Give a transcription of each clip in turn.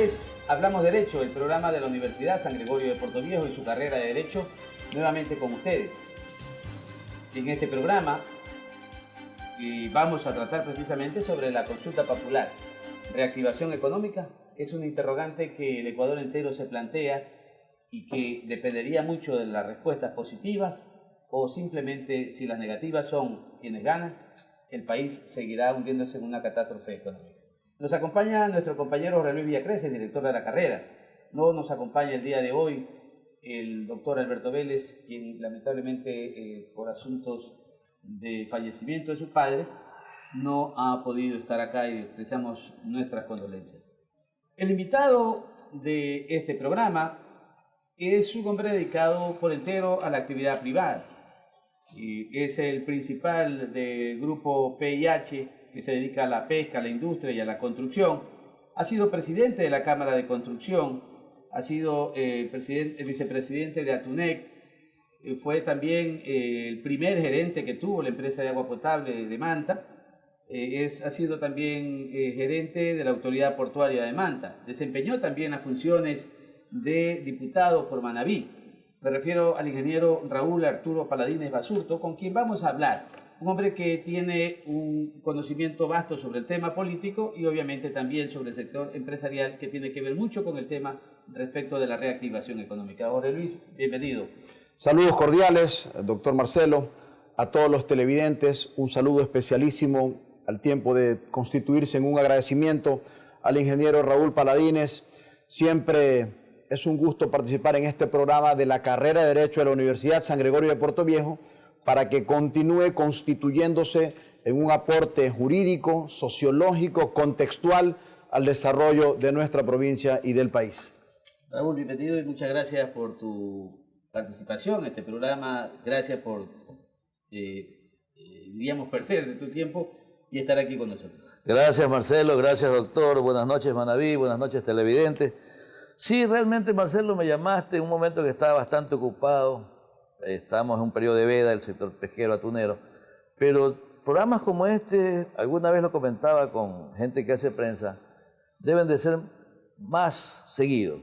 es Hablamos Derecho, el programa de la Universidad San Gregorio de Portoviejo y su carrera de Derecho, nuevamente con ustedes. En este programa vamos a tratar precisamente sobre la consulta popular. ¿Reactivación económica? Es un interrogante que el Ecuador entero se plantea y que dependería mucho de las respuestas positivas o simplemente si las negativas son quienes ganan, el país seguirá hundiéndose en una catástrofe económica. Nos acompaña nuestro compañero Jorge Luis Villacreces, director de la carrera. No nos acompaña el día de hoy el doctor Alberto Vélez, quien lamentablemente por asuntos de fallecimiento de su padre no ha podido estar acá y expresamos nuestras condolencias. El invitado de este programa es un hombre dedicado por entero a la actividad privada. Es el principal del grupo PIH, que se dedica a la pesca, a la industria y a la construcción. Ha sido presidente de la Cámara de Construcción, ha sido el vicepresidente de Atunec, fue también el primer gerente que tuvo la empresa de agua potable de Manta, ha sido también gerente de la Autoridad Portuaria de Manta, desempeñó también las funciones de diputado por Manabí. Me refiero al ingeniero Raúl Arturo Paladines Basurto, con quien vamos a hablar. Un hombre que tiene un conocimiento vasto sobre el tema político y obviamente también sobre el sector empresarial, que tiene que ver mucho con el tema respecto de la reactivación económica. Jorge Luis, bienvenido. Saludos cordiales, doctor Marcelo, a todos los televidentes, un saludo especialísimo al tiempo de constituirse en un agradecimiento al ingeniero Raúl Paladines. Siempre es un gusto participar en este programa de la carrera de Derecho de la Universidad San Gregorio de Portoviejo, para que continúe constituyéndose en un aporte jurídico, sociológico, contextual al desarrollo de nuestra provincia y del país. Raúl, bienvenido y muchas gracias por tu participación en este programa. Gracias por, diríamos, perder de tu tiempo y estar aquí con nosotros. Gracias, Marcelo. Gracias, doctor. Buenas noches, Manabí. Buenas noches, televidentes. Sí, realmente, Marcelo, me llamaste en un momento que estaba bastante ocupado. Estamos en un periodo de veda del sector pesquero atunero, pero programas como este, alguna vez lo comentaba con gente que hace prensa, deben de ser más seguidos,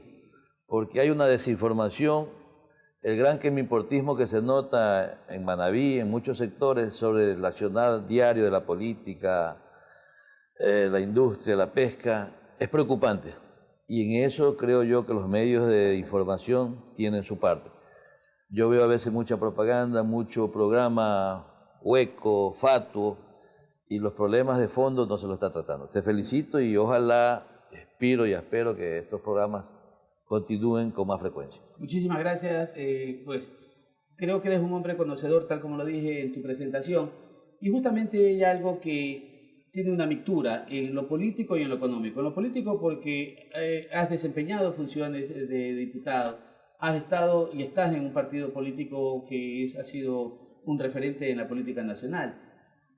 porque hay una desinformación, el gran quemiportismo que se nota en Manabí, en muchos sectores, sobre el accionar diario de la política, la industria, la pesca, es preocupante. Y en eso creo yo que los medios de información tienen su parte. Yo veo a veces mucha propaganda, mucho programa hueco, fatuo, y los problemas de fondo no se lo está tratando. Te felicito y ojalá, espero que estos programas continúen con más frecuencia. Muchísimas gracias. Pues creo que eres un hombre conocedor, tal como lo dije en tu presentación, y justamente hay algo que tiene una mixtura en lo político y en lo económico. En lo político porque has desempeñado funciones de diputado, has estado y estás en un partido político que ha sido un referente en la política nacional.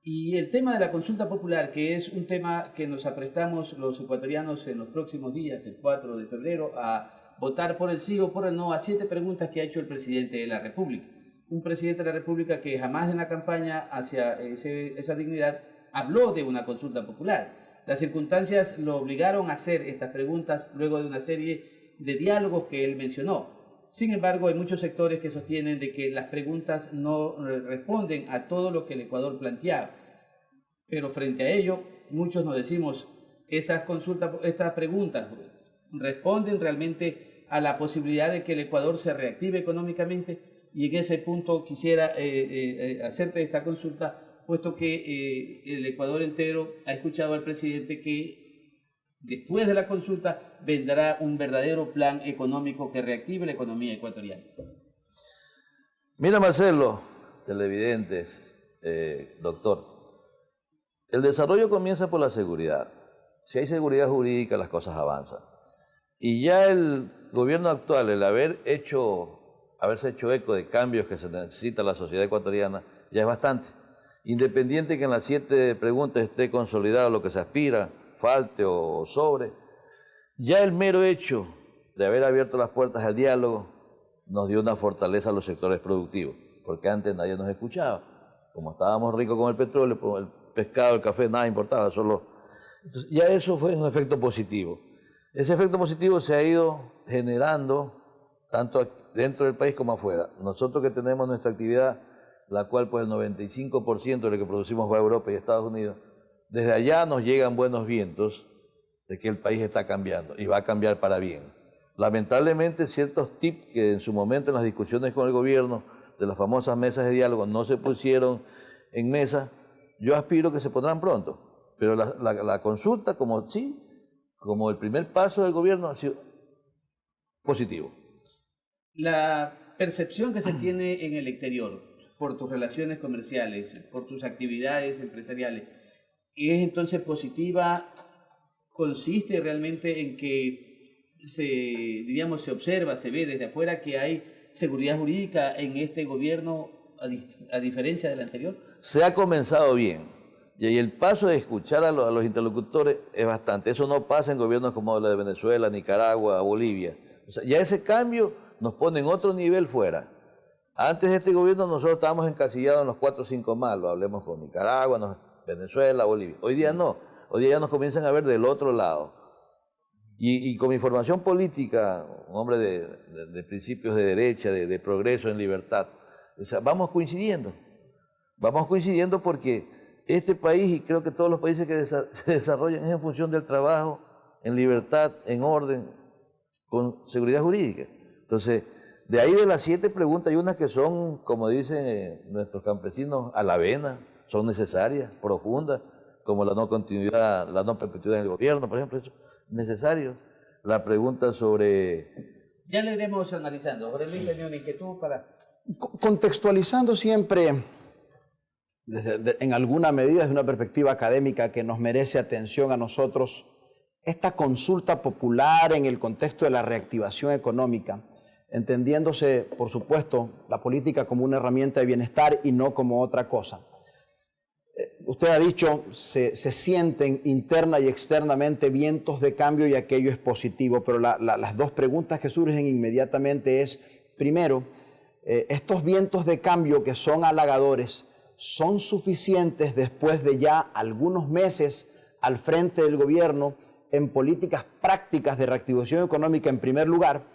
Y el tema de la consulta popular, que es un tema que nos aprestamos los ecuatorianos en los próximos días, el 4 de febrero, a votar por el sí o por el no a 7 preguntas que ha hecho el presidente de la República. Un presidente de la República que jamás en la campaña hacia esa dignidad habló de una consulta popular. Las circunstancias lo obligaron a hacer estas preguntas luego de una serie de diálogos que él mencionó. Sin embargo, hay muchos sectores que sostienen de que las preguntas no responden a todo lo que el Ecuador planteaba. Pero frente a ello, muchos nos decimos, estas preguntas responden realmente a la posibilidad de que el Ecuador se reactive económicamente, y en ese punto quisiera hacerte esta consulta, puesto que el Ecuador entero ha escuchado al presidente que después de la consulta vendrá un verdadero plan económico que reactive la economía ecuatoriana. Mira, Marcelo, televidentes, doctor, el desarrollo comienza por la seguridad. Si hay seguridad jurídica, las cosas avanzan. Y ya el gobierno actual, el haberse hecho eco de cambios que se necesita la sociedad ecuatoriana, ya es bastante. Independiente que en las 7 preguntas esté consolidado lo que se aspira, falte o sobre, ya el mero hecho de haber abierto las puertas al diálogo nos dio una fortaleza a los sectores productivos, porque antes nadie nos escuchaba. Como estábamos ricos con el petróleo, con el pescado, el café, nada importaba, solo... Entonces, ya eso fue un efecto positivo. Ese efecto positivo se ha ido generando tanto dentro del país como afuera. Nosotros que tenemos nuestra actividad, la cual pues el 95% de lo que producimos va a Europa y Estados Unidos, desde allá nos llegan buenos vientos de que el país está cambiando y va a cambiar para bien. Lamentablemente ciertos tips que en su momento en las discusiones con el gobierno de las famosas mesas de diálogo no se pusieron en mesa, yo aspiro que se pondrán pronto, pero la consulta como el primer paso del gobierno ha sido positivo. La percepción que se tiene en el exterior por tus relaciones comerciales, por tus actividades empresariales, ¿es entonces positiva? ¿Consiste realmente en que se observa, se ve desde afuera que hay seguridad jurídica en este gobierno a diferencia del anterior? Se ha comenzado bien y el paso de escuchar a los interlocutores es bastante. Eso no pasa en gobiernos como el de Venezuela, Nicaragua, Bolivia. O sea, ya ese cambio nos pone en otro nivel fuera. Antes de este gobierno nosotros estábamos encasillados en los 4 o 5 malos, hablemos con Nicaragua, Venezuela, Bolivia. Hoy día no, hoy día ya nos comienzan a ver del otro lado. Y con mi formación política, un hombre de principios de derecha, de progreso en libertad, o sea, vamos coincidiendo porque este país, y creo que todos los países que se desarrollan es en función del trabajo, en libertad, en orden, con seguridad jurídica. Entonces, de ahí de las 7 preguntas, hay unas que son, como dicen nuestros campesinos, a la vena, son necesarias, profundas, como la no continuidad, la no perpetuidad en el gobierno, por ejemplo, eso es necesario. La pregunta sobre... Ya lo iremos analizando. Jorge Luis, tenía una inquietud para... Contextualizando siempre, en alguna medida, desde una perspectiva académica que nos merece atención a nosotros, esta consulta popular en el contexto de la reactivación económica, entendiéndose, por supuesto, la política como una herramienta de bienestar y no como otra cosa. Usted ha dicho, se sienten interna y externamente vientos de cambio y aquello es positivo, pero las 2 preguntas que surgen inmediatamente es, primero, estos vientos de cambio que son halagadores, ¿son suficientes después de ya algunos meses al frente del gobierno en políticas prácticas de reactivación económica en primer lugar?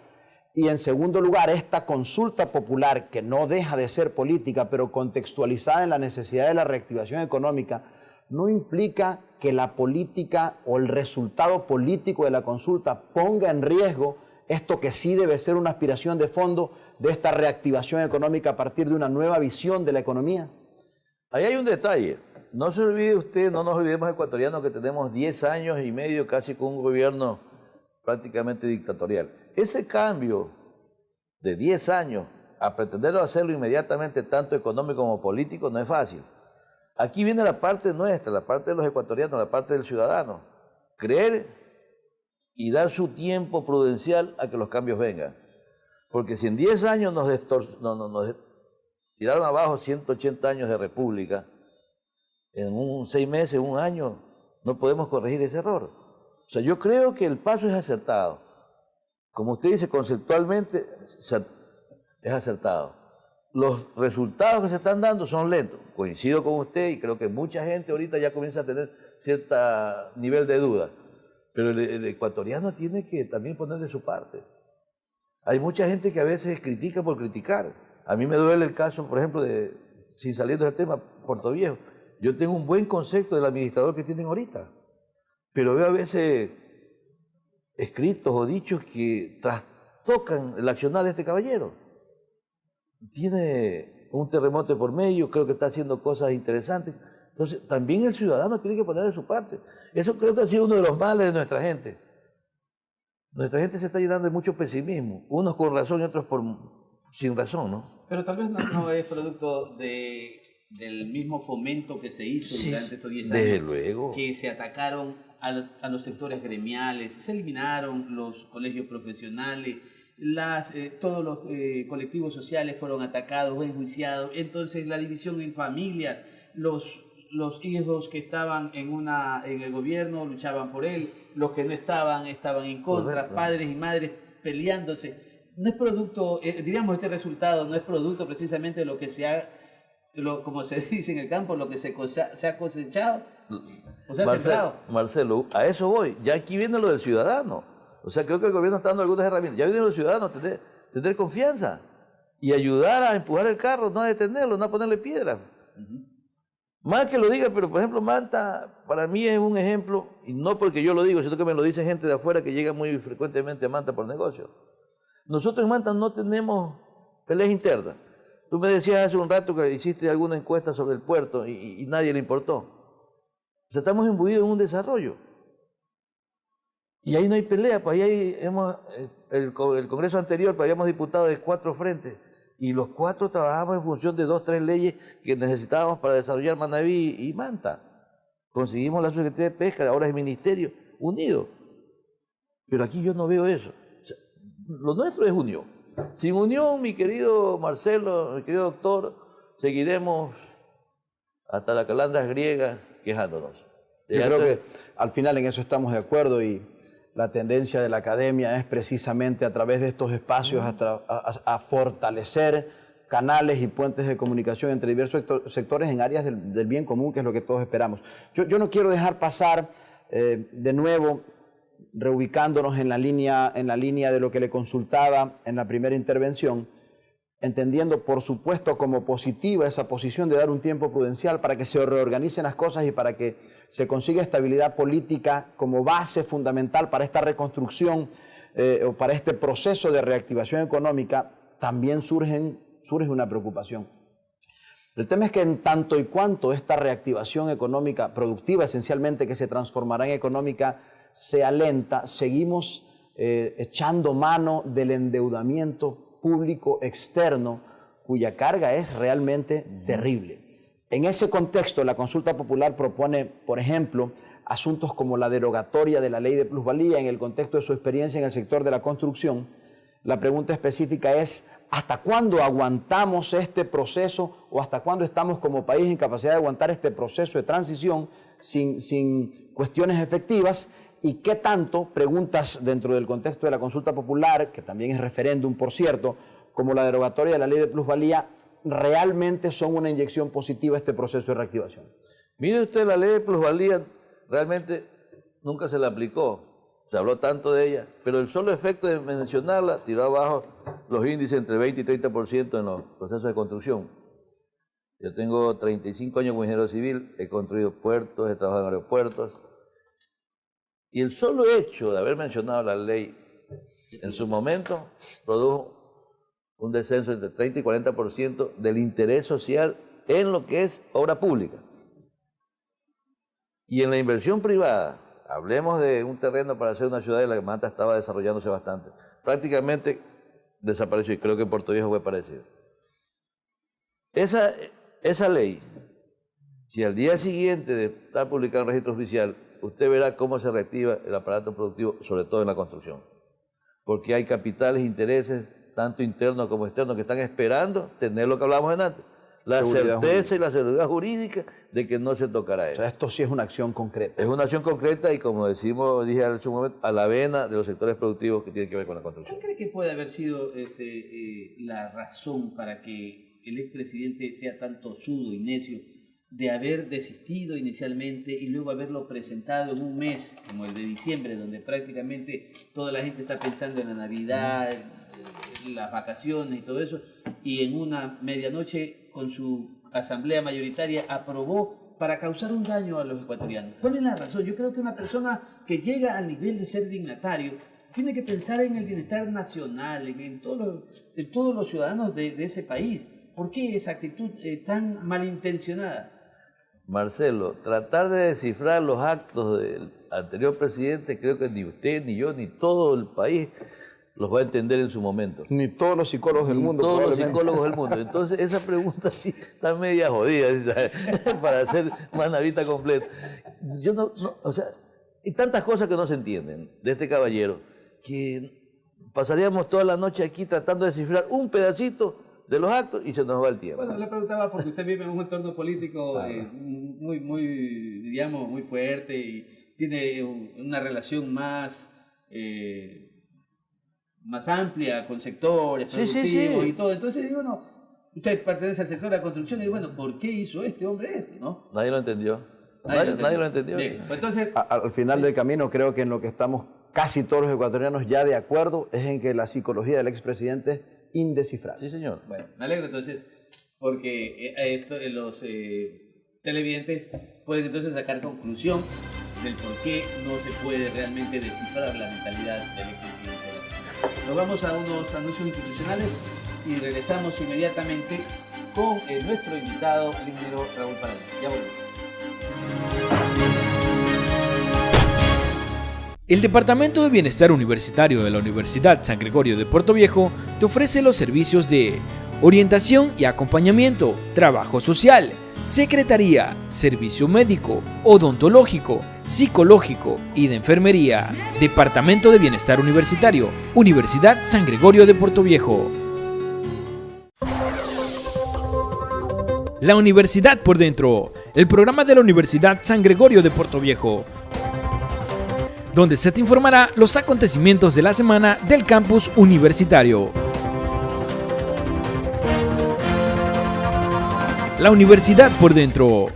Y en segundo lugar, esta consulta popular, que no deja de ser política, pero contextualizada en la necesidad de la reactivación económica, ¿no implica que la política o el resultado político de la consulta ponga en riesgo esto que sí debe ser una aspiración de fondo de esta reactivación económica a partir de una nueva visión de la economía? Ahí hay un detalle. No se olvide usted, no nos olvidemos ecuatorianos que tenemos 10 años y medio casi con un gobierno prácticamente dictatorial. Ese cambio de 10 años a pretender hacerlo inmediatamente, tanto económico como político, no es fácil. Aquí viene la parte nuestra, la parte de los ecuatorianos, la parte del ciudadano. Creer y dar su tiempo prudencial a que los cambios vengan. Porque si en 10 años nos tiraron abajo 180 años de república, en 6 meses, un año, no podemos corregir ese error. O sea, yo creo que el paso es acertado. Como usted dice, conceptualmente es acertado. Los resultados que se están dando son lentos. Coincido con usted y creo que mucha gente ahorita ya comienza a tener cierto nivel de duda. Pero el ecuatoriano tiene que también poner de su parte. Hay mucha gente que a veces critica por criticar. A mí me duele el caso, por ejemplo, sin salir del tema, Puerto Viejo. Yo tengo un buen concepto del administrador que tienen ahorita, pero veo a veces escritos o dichos que trastocan el accionar de este caballero. Tiene un terremoto por medio, creo que está haciendo cosas interesantes. Entonces, también el ciudadano tiene que poner de su parte. Eso creo que ha sido uno de los males de nuestra gente. Nuestra gente se está llenando de mucho pesimismo, unos con razón y otros sin razón, ¿no? Pero tal vez no es producto del mismo fomento que se hizo durante estos 10 años. Desde luego. Que se atacaron a los sectores gremiales, se eliminaron los colegios profesionales, todos los colectivos sociales fueron atacados o enjuiciados. Entonces la división en familias, los hijos que estaban en el gobierno luchaban por él, los que no estaban en contra, correcto. Padres y madres peleándose. No es producto, diríamos, este resultado no es producto precisamente de lo que como se dice en el campo, lo que se ha cosechado o se ha sembrado. Marcelo, a eso voy. Ya aquí viene lo del ciudadano. O sea, creo que el gobierno está dando algunas herramientas. Ya vienen los ciudadanos a tener confianza y ayudar a empujar el carro, no a detenerlo, no a ponerle piedras. Mal que lo diga, pero por ejemplo Manta para mí es un ejemplo, y no porque yo lo digo, sino que me lo dice gente de afuera que llega muy frecuentemente a Manta por negocio. Nosotros en Manta no tenemos peleas internas. Tú me decías hace un rato que hiciste alguna encuesta sobre el puerto y nadie le importó. O sea, estamos imbuidos en un desarrollo. Y ahí no hay pelea, pues ahí el Congreso anterior, pues habíamos diputados de 4 frentes. Y los 4 trabajamos en función de 2 o 3 leyes que necesitábamos para desarrollar Manabí y Manta. Conseguimos la Secretaría de Pesca, ahora es Ministerio, unido. Pero aquí yo no veo eso. O sea, lo nuestro es unión. Sin unión, mi querido Marcelo, mi querido doctor, seguiremos hasta las calandras griegas quejándonos. Yo creo que al final en eso estamos de acuerdo y la tendencia de la academia es precisamente a través de estos espacios a fortalecer canales y puentes de comunicación entre diversos sectores en áreas del bien común, que es lo que todos esperamos. Yo no quiero dejar pasar de nuevo, reubicándonos en la línea de lo que le consultaba en la primera intervención, entendiendo por supuesto como positiva esa posición de dar un tiempo prudencial para que se reorganicen las cosas y para que se consiga estabilidad política como base fundamental para esta reconstrucción o para este proceso de reactivación económica, también surge una preocupación. El tema es que en tanto y cuanto esta reactivación económica productiva, esencialmente que se transformará en económica, sea lenta, seguimos echando mano del endeudamiento público externo, cuya carga es realmente terrible. En ese contexto, la consulta popular propone, por ejemplo, asuntos como la derogatoria de la ley de plusvalía en el contexto de su experiencia en el sector de la construcción. La pregunta específica es, ¿hasta cuándo aguantamos este proceso o hasta cuándo estamos como país en capacidad de aguantar este proceso de transición sin cuestiones efectivas? ¿Y qué tanto, preguntas dentro del contexto de la consulta popular, que también es referéndum, por cierto, como la derogatoria de la ley de plusvalía, realmente son una inyección positiva a este proceso de reactivación? Mire usted, la ley de plusvalía realmente nunca se la aplicó. Se habló tanto de ella, pero el solo efecto de mencionarla tiró abajo los índices entre 20 y 30% en los procesos de construcción. Yo tengo 35 años como ingeniero civil, he construido puertos, he trabajado en aeropuertos. Y el solo hecho de haber mencionado la ley en su momento produjo un descenso entre 30 y 40% del interés social en lo que es obra pública. Y en la inversión privada, hablemos de un terreno para hacer una ciudad y la Manta estaba desarrollándose bastante. Prácticamente desapareció y creo que en Puerto Viejo fue parecido. Esa ley, si al día siguiente de estar publicada en el registro oficial, usted verá cómo se reactiva el aparato productivo, sobre todo en la construcción. Porque hay capitales, intereses, tanto internos como externos, que están esperando tener lo que hablábamos antes. La certeza y la seguridad jurídica de que no se tocará eso. O sea, esto sí es una acción concreta. Es una acción concreta y, como dije hace un momento, a la vena de los sectores productivos que tienen que ver con la construcción. ¿Cuál cree que puede haber sido la razón para que el expresidente sea tan tosudo y necio de haber desistido inicialmente y luego haberlo presentado en un mes como el de diciembre, donde prácticamente toda la gente está pensando en la Navidad, las vacaciones y todo eso, y en una medianoche con su asamblea mayoritaria aprobó para causar un daño a los ecuatorianos? ¿Cuál es la razón? Yo creo que una persona que llega al nivel de ser dignatario tiene que pensar en el bienestar nacional, en todos los ciudadanos de ese país. ¿Por qué esa actitud tan malintencionada? Marcelo, tratar de descifrar los actos del anterior presidente, creo que ni usted, ni yo, ni todo el país los va a entender en su momento. Ni todos los psicólogos del mundo. Todos los psicólogos del mundo. Entonces, esa pregunta sí está media jodida, ¿sabes? Para hacer Manavita completa. O sea, hay tantas cosas que no se entienden de este caballero, que pasaríamos toda la noche aquí tratando de descifrar un pedacito de los actos y se nos va el tiempo. Bueno, le preguntaba porque usted vive en un entorno político digamos, muy fuerte y tiene una relación más amplia con sectores productivos y todo. Entonces digo, no, usted pertenece al sector de la construcción y digo, bueno, ¿por qué hizo este hombre esto, no? Nadie lo entendió. Nadie lo entendió. Bien, pues entonces, al final del camino creo que en lo que estamos casi todos los ecuatorianos ya de acuerdo es en que la psicología del expresidente es indescifrable. Sí, señor. Bueno, me alegro entonces porque los televidentes pueden entonces sacar conclusión del por qué no se puede realmente descifrar la mentalidad del expresidente. Nos vamos a unos anuncios institucionales y regresamos inmediatamente con nuestro invitado, el ingeniero Raúl Paladines. Ya volvemos. El Departamento de Bienestar Universitario de la Universidad San Gregorio de Puerto Viejo te ofrece los servicios de orientación y acompañamiento, trabajo social, secretaría, servicio médico, odontológico, psicológico y de enfermería. Departamento de Bienestar Universitario, Universidad San Gregorio de Puerto Viejo. La Universidad por Dentro, el programa de la Universidad San Gregorio de Puerto Viejo, donde se te informará los acontecimientos de la semana del campus universitario. La Universidad por Dentro.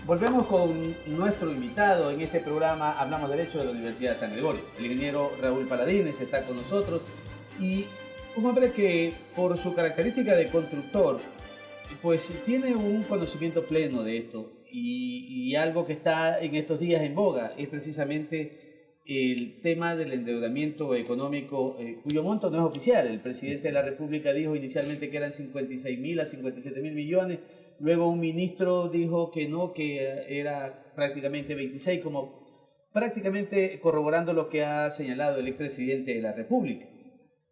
Volvemos con nuestro invitado en este programa Hablamos Derecho de la Universidad de San Gregorio. El ingeniero Raúl Paladines está con nosotros y un hombre que por su característica de constructor pues tiene un conocimiento pleno de esto y algo que está en estos días en boga es precisamente el tema del endeudamiento económico, cuyo monto no es oficial. El presidente de la República dijo inicialmente que eran 56.000 a 57.000 millones, luego un ministro dijo que no, que era prácticamente 26, como prácticamente corroborando lo que ha señalado el expresidente de la República.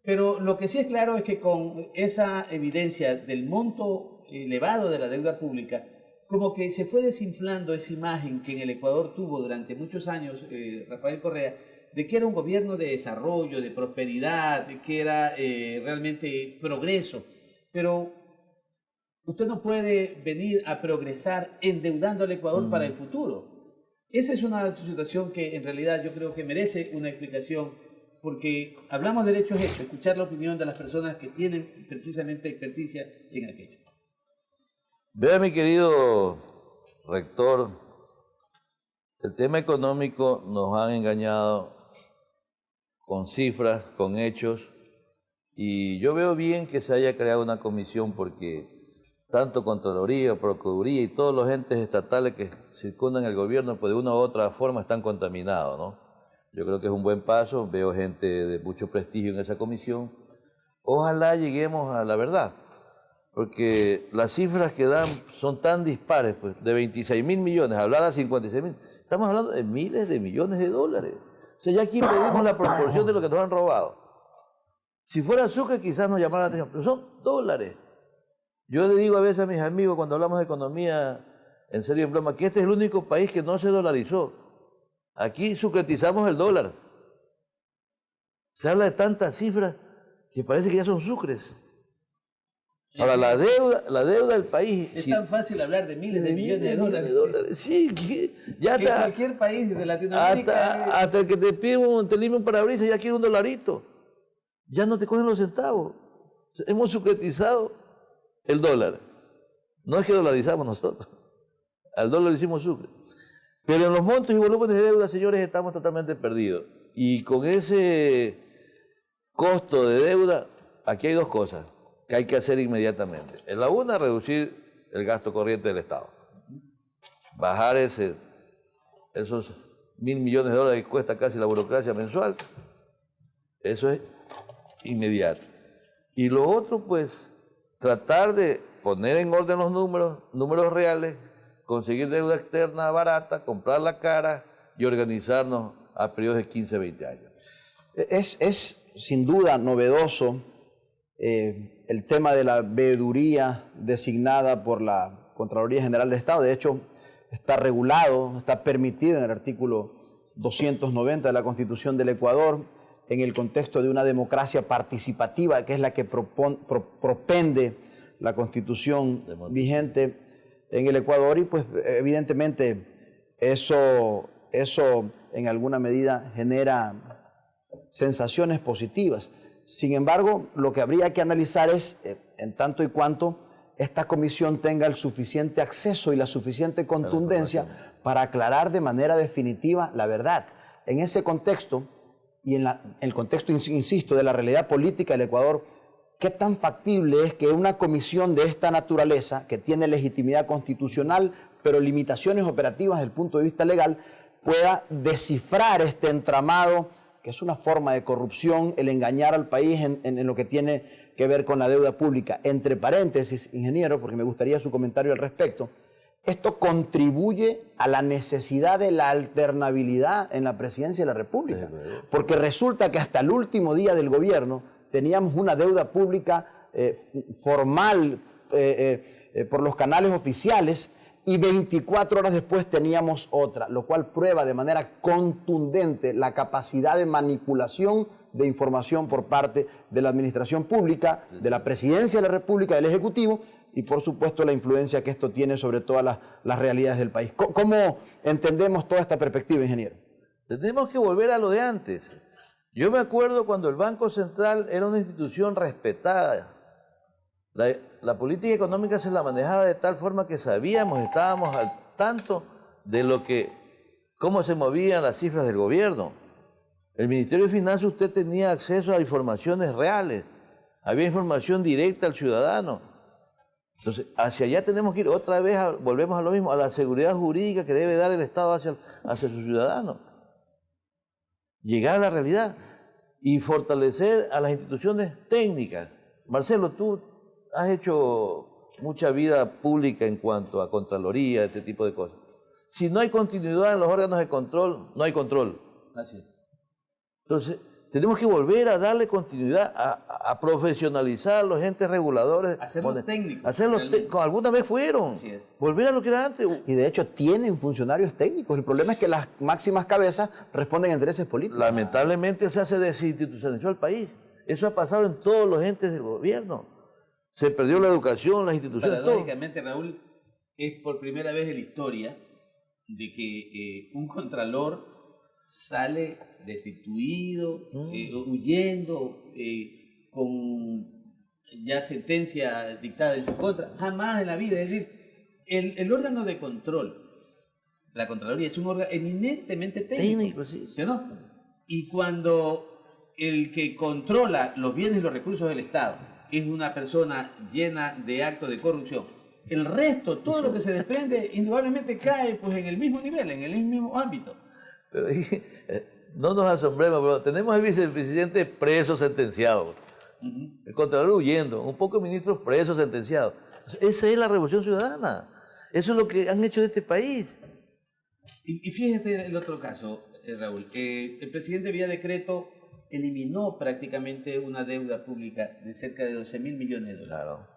Pero lo que sí es claro es que con esa evidencia del monto elevado de la deuda pública, como que se fue desinflando esa imagen que en el Ecuador tuvo durante muchos años Rafael Correa, de que era un gobierno de desarrollo, de prosperidad, de que era realmente progreso. Pero usted no puede venir a progresar endeudando al Ecuador para el futuro. Esa es una situación que en realidad yo creo que merece una explicación, porque hablamos de derechos hechos, escuchar la opinión de las personas que tienen precisamente experticia en aquello. Vea, mi querido rector, el tema económico nos han engañado con cifras, con hechos, y yo veo bien que se haya creado una comisión porque tanto Contraloría, Procuraduría y todos los entes estatales que circundan el gobierno, pues de una u otra forma están contaminados, ¿no? Yo creo que es un buen paso, veo gente de mucho prestigio en esa comisión. Ojalá lleguemos a la verdad, porque las cifras que dan son tan dispares, pues de 26.000 millones, hablar a 56.000, estamos hablando de miles de millones de dólares. O sea, ya aquí pedimos la proporción de lo que nos han robado. Si fuera azúcar quizás nos llamara la atención, pero son dólares. Yo le digo a veces a mis amigos cuando hablamos de economía, en serio, en broma, que este es el único país que no se dolarizó. Aquí sucretizamos el dólar. Se habla de tantas cifras que parece que ya son sucres. Ahora, la deuda del país... Es tan fácil hablar de miles de millones de dólares. Sí, ya que cualquier país de Latinoamérica... Hasta el que te limpia un parabrisas ya quiere un dolarito. Ya no te cogen los centavos. Hemos sucretizado el dólar. No es que dolarizamos nosotros. Al dólar le hicimos sucre. Pero en los montos y volúmenes de deuda, señores, estamos totalmente perdidos. Y con ese costo de deuda, aquí hay dos cosas que hay que hacer inmediatamente. En la una, reducir el gasto corriente del Estado. Bajar esos 1.000 millones de dólares que cuesta casi la burocracia mensual. Eso es inmediato. Y lo otro, pues, tratar de poner en orden los números reales, conseguir deuda externa barata, comprarla cara y organizarnos a periodos de 15, 20 años. Es sin duda novedoso el tema de la veeduría designada por la Contraloría General del Estado. De hecho, está regulado, está permitido en el artículo 290 de la Constitución del Ecuador, en el contexto de una democracia participativa, que es la que propende la Constitución vigente en el Ecuador, y pues evidentemente eso en alguna medida genera sensaciones positivas. Sin embargo, lo que habría que analizar es, en tanto y cuanto esta comisión tenga el suficiente acceso y la suficiente contundencia para aclarar de manera definitiva la verdad. En ese contexto, y en el contexto, insisto, de la realidad política del Ecuador, ¿qué tan factible es que una comisión de esta naturaleza, que tiene legitimidad constitucional, pero limitaciones operativas desde el punto de vista legal, pueda descifrar este entramado, que es una forma de corrupción, el engañar al país en lo que tiene que ver con la deuda pública? Entre paréntesis, ingeniero, porque me gustaría su comentario al respecto, esto contribuye a la necesidad de la alternabilidad en la presidencia de la República, porque resulta que hasta el último día del gobierno teníamos una deuda pública formal por los canales oficiales, y 24 horas después teníamos otra, lo cual prueba de manera contundente la capacidad de manipulación de información por parte de la administración pública, de la presidencia de la República, del Ejecutivo, y por supuesto la influencia que esto tiene sobre todas las realidades del país. ¿Cómo entendemos toda esta perspectiva, ingeniero? Tenemos que volver a lo de antes. Yo me acuerdo cuando el Banco Central era una institución respetada. La política económica se la manejaba de tal forma que sabíamos, estábamos al tanto de cómo se movían las cifras del gobierno. El Ministerio de Finanzas, usted tenía acceso a informaciones reales, había información directa al ciudadano. Entonces, hacia allá tenemos que ir otra vez, volvemos a lo mismo, a la seguridad jurídica que debe dar el Estado hacia sus ciudadanos. Llegar a la realidad y fortalecer a las instituciones técnicas. Marcelo, tú has hecho mucha vida pública en cuanto a Contraloría, este tipo de cosas. Si no hay continuidad en los órganos de control, no hay control. Así es. Entonces, tenemos que volver a darle continuidad, a profesionalizar a los entes reguladores. Hacerlos técnicos. Alguna vez fueron. Así es. Volver a lo que era antes. Y de hecho tienen funcionarios técnicos. El problema es que las máximas cabezas responden a intereses políticos. Lamentablemente se hace desinstitucionalizó el país. Eso ha pasado en todos los entes del gobierno. Se perdió la educación, las instituciones, todo. Paradójicamente, Raúl, es por primera vez en la historia de que un contralor sale destituido, huyendo, con ya sentencia dictada en su contra. Jamás en la vida. Es decir, el órgano de control, la Contraloría, es un órgano eminentemente técnico. Sí. ¿Sí o no? Y cuando el que controla los bienes y los recursos del Estado es una persona llena de actos de corrupción, el resto, todo lo que se desprende, indudablemente cae pues en el mismo nivel, en el mismo ámbito. Pero no nos asombremos, pero tenemos al vicepresidente preso, sentenciado. El contralor huyendo, un poco de ministros presos, sentenciados. Esa es la revolución ciudadana. Eso es lo que han hecho de este país. Y fíjate el otro caso, Raúl. El presidente vía decreto eliminó prácticamente una deuda pública de cerca de 12.000 millones de dólares. Claro.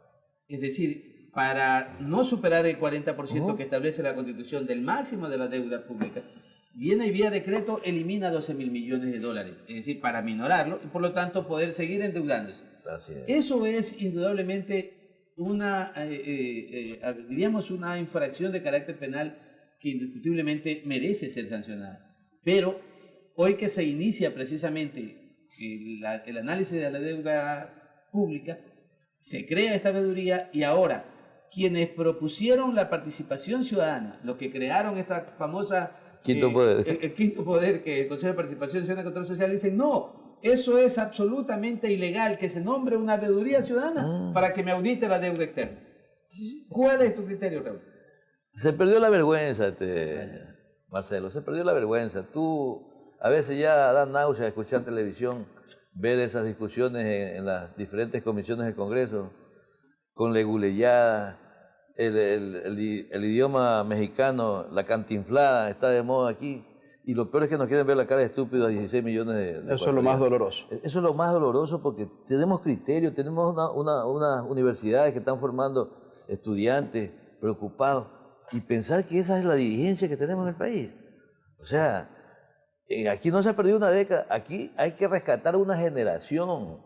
Es decir, para no superar el 40% que establece la Constitución del máximo de la deuda pública, viene y vía decreto elimina 12.000 millones de dólares. Es decir, para minorarlo y por lo tanto poder seguir endeudándose. Así es. Eso es indudablemente diríamos una infracción de carácter penal que indiscutiblemente merece ser sancionada. Pero hoy que se inicia precisamente el análisis de la deuda pública, se crea esta veeduría y ahora quienes propusieron la participación ciudadana, los que crearon esta famosa Quinto poder. El quinto poder, que el Consejo de Participación Ciudadana y Control Social, dicen no, eso es absolutamente ilegal, que se nombre una veeduría ciudadana para que me audite la deuda externa. ¿Cuál es tu criterio, Raúl? Se perdió la vergüenza, Marcelo, se perdió la vergüenza. Tú a veces ya da náusea escuchar televisión, ver esas discusiones en las diferentes comisiones del Congreso, con leguleyada, el idioma mexicano, la cantinflada, está de moda aquí. Y lo peor es que nos quieren ver la cara de estúpidos a 16 millones de Eso es lo más doloroso. Eso es lo más doloroso porque tenemos criterio, tenemos unas universidades que están formando estudiantes preocupados. Y pensar que esa es la dirigencia que tenemos en el país. O sea, aquí no se ha perdido una década, aquí hay que rescatar una generación.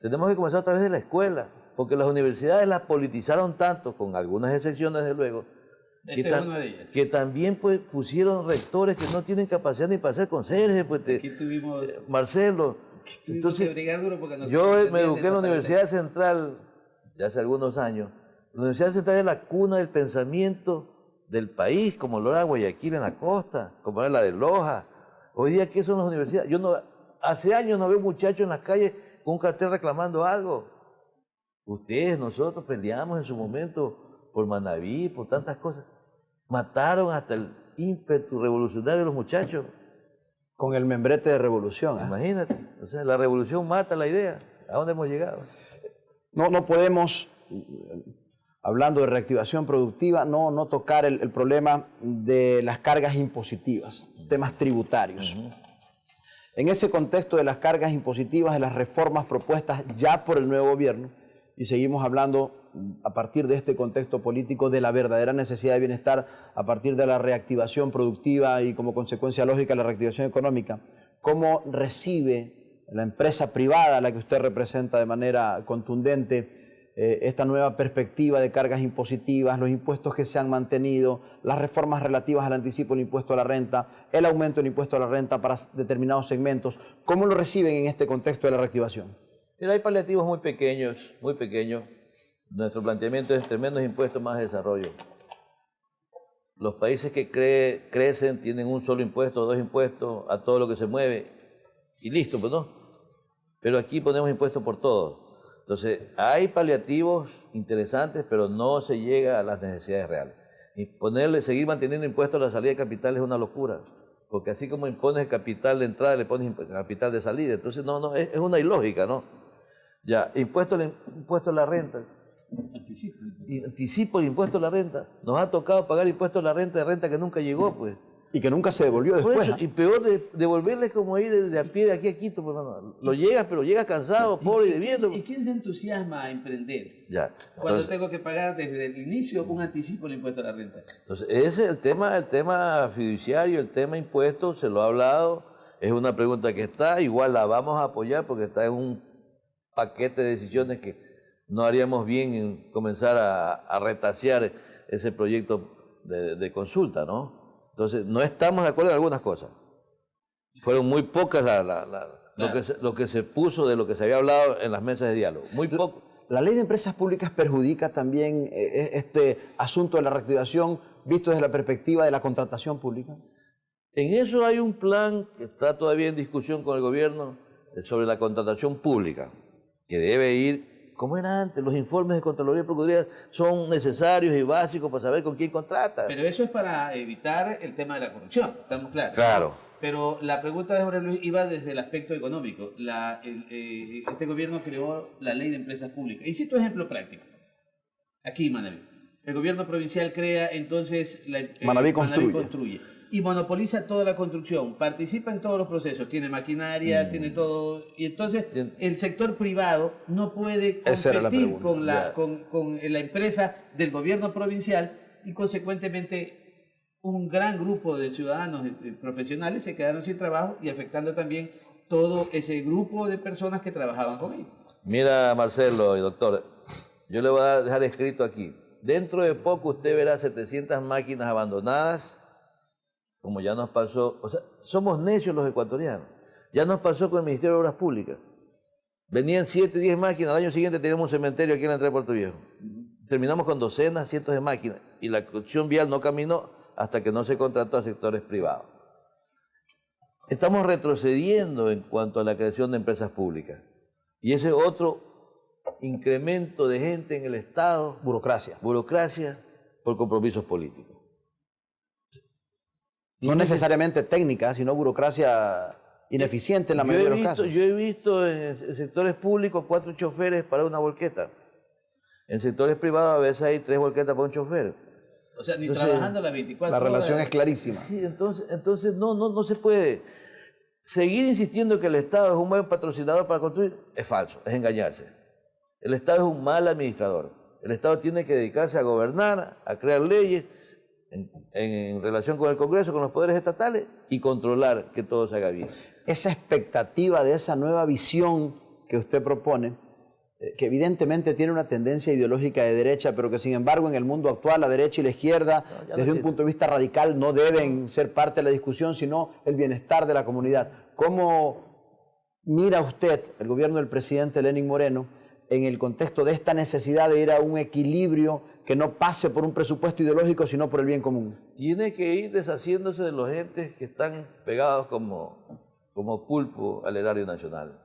Tenemos que comenzar a través de la escuela, porque las universidades las politizaron tanto, con algunas excepciones desde luego, que también pues, pusieron rectores que no tienen capacidad ni para ser conserjes. Pues, aquí tuvimos, Marcelo. Entonces, yo me eduqué en la Universidad Central, ya hace algunos años, La Universidad Central es la cuna del pensamiento del país, como lo era Guayaquil en la costa, como era la de Loja. Hoy día, ¿qué son las universidades? Hace años no veo muchachos en las calles con un cartel reclamando algo. Ustedes, nosotros peleamos en su momento por Manaví, por tantas cosas. Mataron hasta el ímpetu revolucionario de los muchachos. Con el membrete de revolución. Imagínate, o sea, la revolución mata la idea. ¿A dónde hemos llegado? No podemos, hablando de reactivación productiva, no tocar el problema de las cargas impositivas, temas tributarios. En ese contexto de las cargas impositivas, de las reformas propuestas ya por el nuevo gobierno, y seguimos hablando a partir de este contexto político de la verdadera necesidad de bienestar, a partir de la reactivación productiva y como consecuencia lógica la reactivación económica, ¿cómo recibe la empresa privada a la que usted representa de manera contundente esta nueva perspectiva de cargas impositivas, los impuestos que se han mantenido, las reformas relativas al anticipo del impuesto a la renta, el aumento del impuesto a la renta para determinados segmentos? ¿Cómo lo reciben en este contexto de la reactivación? Mira, hay paliativos muy pequeños, muy pequeños. Nuestro planteamiento es entre menos impuestos, más desarrollo. Los países que crecen tienen un solo impuesto, dos impuestos a todo lo que se mueve y listo, pues no. Pero aquí ponemos impuestos por todo. Entonces, hay paliativos interesantes, pero no se llega a las necesidades reales. Y seguir manteniendo impuestos a la salida de capital es una locura, porque así como impones el capital de entrada, le pones el capital de salida. Entonces, es una ilógica, ¿no? Ya, impuesto a la renta. Anticipo el impuesto a la renta. Nos ha tocado pagar impuesto a la renta que nunca llegó, pues. Y que nunca se devolvió después. Por eso, y peor devolverle es como ir de a pie de aquí a Quito. Pues, no. Lo llegas, pero llegas cansado, pobre y debiendo. ¿Y quién se entusiasma a emprender? Ya. Cuando tengo que pagar desde el inicio un anticipo del impuesto a la renta. Entonces, ese es el tema fiduciario, el tema impuesto, se lo ha hablado, es una pregunta que está, igual la vamos a apoyar porque está en un paquete de decisiones que no haríamos bien en comenzar a retasear ese proyecto de consulta, ¿no? Entonces, no estamos de acuerdo en algunas cosas. Fueron muy pocas lo que se puso de lo que se había hablado en las mesas de diálogo. Muy poco. ¿La ley de empresas públicas perjudica también este asunto de la reactivación visto desde la perspectiva de la contratación pública? En eso hay un plan que está todavía en discusión con el gobierno sobre la contratación pública, que debe ir, como era antes, los informes de Contraloría y Procuraduría son necesarios y básicos para saber con quién contrata. Pero eso es para evitar el tema de la corrupción, estamos claros. Claro. Pero la pregunta de Jorge Luis iba desde el aspecto económico. Este gobierno creó la ley de empresas públicas. Y cito ejemplo práctico. Aquí, Manaví. El gobierno provincial crea entonces... Manaví construye. Y monopoliza toda la construcción, participa en todos los procesos, tiene maquinaria, tiene todo, y entonces el sector privado no puede competir con la empresa del gobierno provincial y consecuentemente un gran grupo de ciudadanos profesionales se quedaron sin trabajo y afectando también todo ese grupo de personas que trabajaban con ellos. Mira, Marcelo y doctor, yo le voy a dejar escrito aquí, dentro de poco usted verá 700 máquinas abandonadas, como ya nos pasó, o sea, somos necios los ecuatorianos, ya nos pasó con el Ministerio de Obras Públicas. Venían 7, 10 máquinas, al año siguiente teníamos un cementerio aquí en la entrada de Puerto Viejo. Terminamos con docenas, cientos de máquinas, y la construcción vial no caminó hasta que no se contrató a sectores privados. Estamos retrocediendo en cuanto a la creación de empresas públicas. Y ese otro incremento de gente en el Estado. Burocracia por compromisos políticos. No necesariamente técnica, sino burocracia ineficiente en la mayoría de los casos. Yo he visto en sectores públicos 4 choferes para una volqueta. En sectores privados a veces hay 3 volquetas para un chofer. O sea, trabajando las 24 horas. La relación horas. Es clarísima. Sí, entonces no se puede. Seguir insistiendo que el Estado es un buen patrocinador para construir es falso, es engañarse. El Estado es un mal administrador. El Estado tiene que dedicarse a gobernar, a crear leyes, en relación con el Congreso, con los poderes estatales y controlar que todo se haga bien. Esa expectativa de esa nueva visión que usted propone, que evidentemente tiene una tendencia ideológica de derecha, pero que sin embargo en el mundo actual la derecha y la izquierda, desde un punto de vista radical, no deben ser parte de la discusión, sino el bienestar de la comunidad. ¿Cómo mira usted, el gobierno del presidente Lenín Moreno, en el contexto de esta necesidad de ir a un equilibrio que no pase por un presupuesto ideológico, sino por el bien común? Tiene que ir deshaciéndose de los entes que están pegados como pulpo al erario nacional.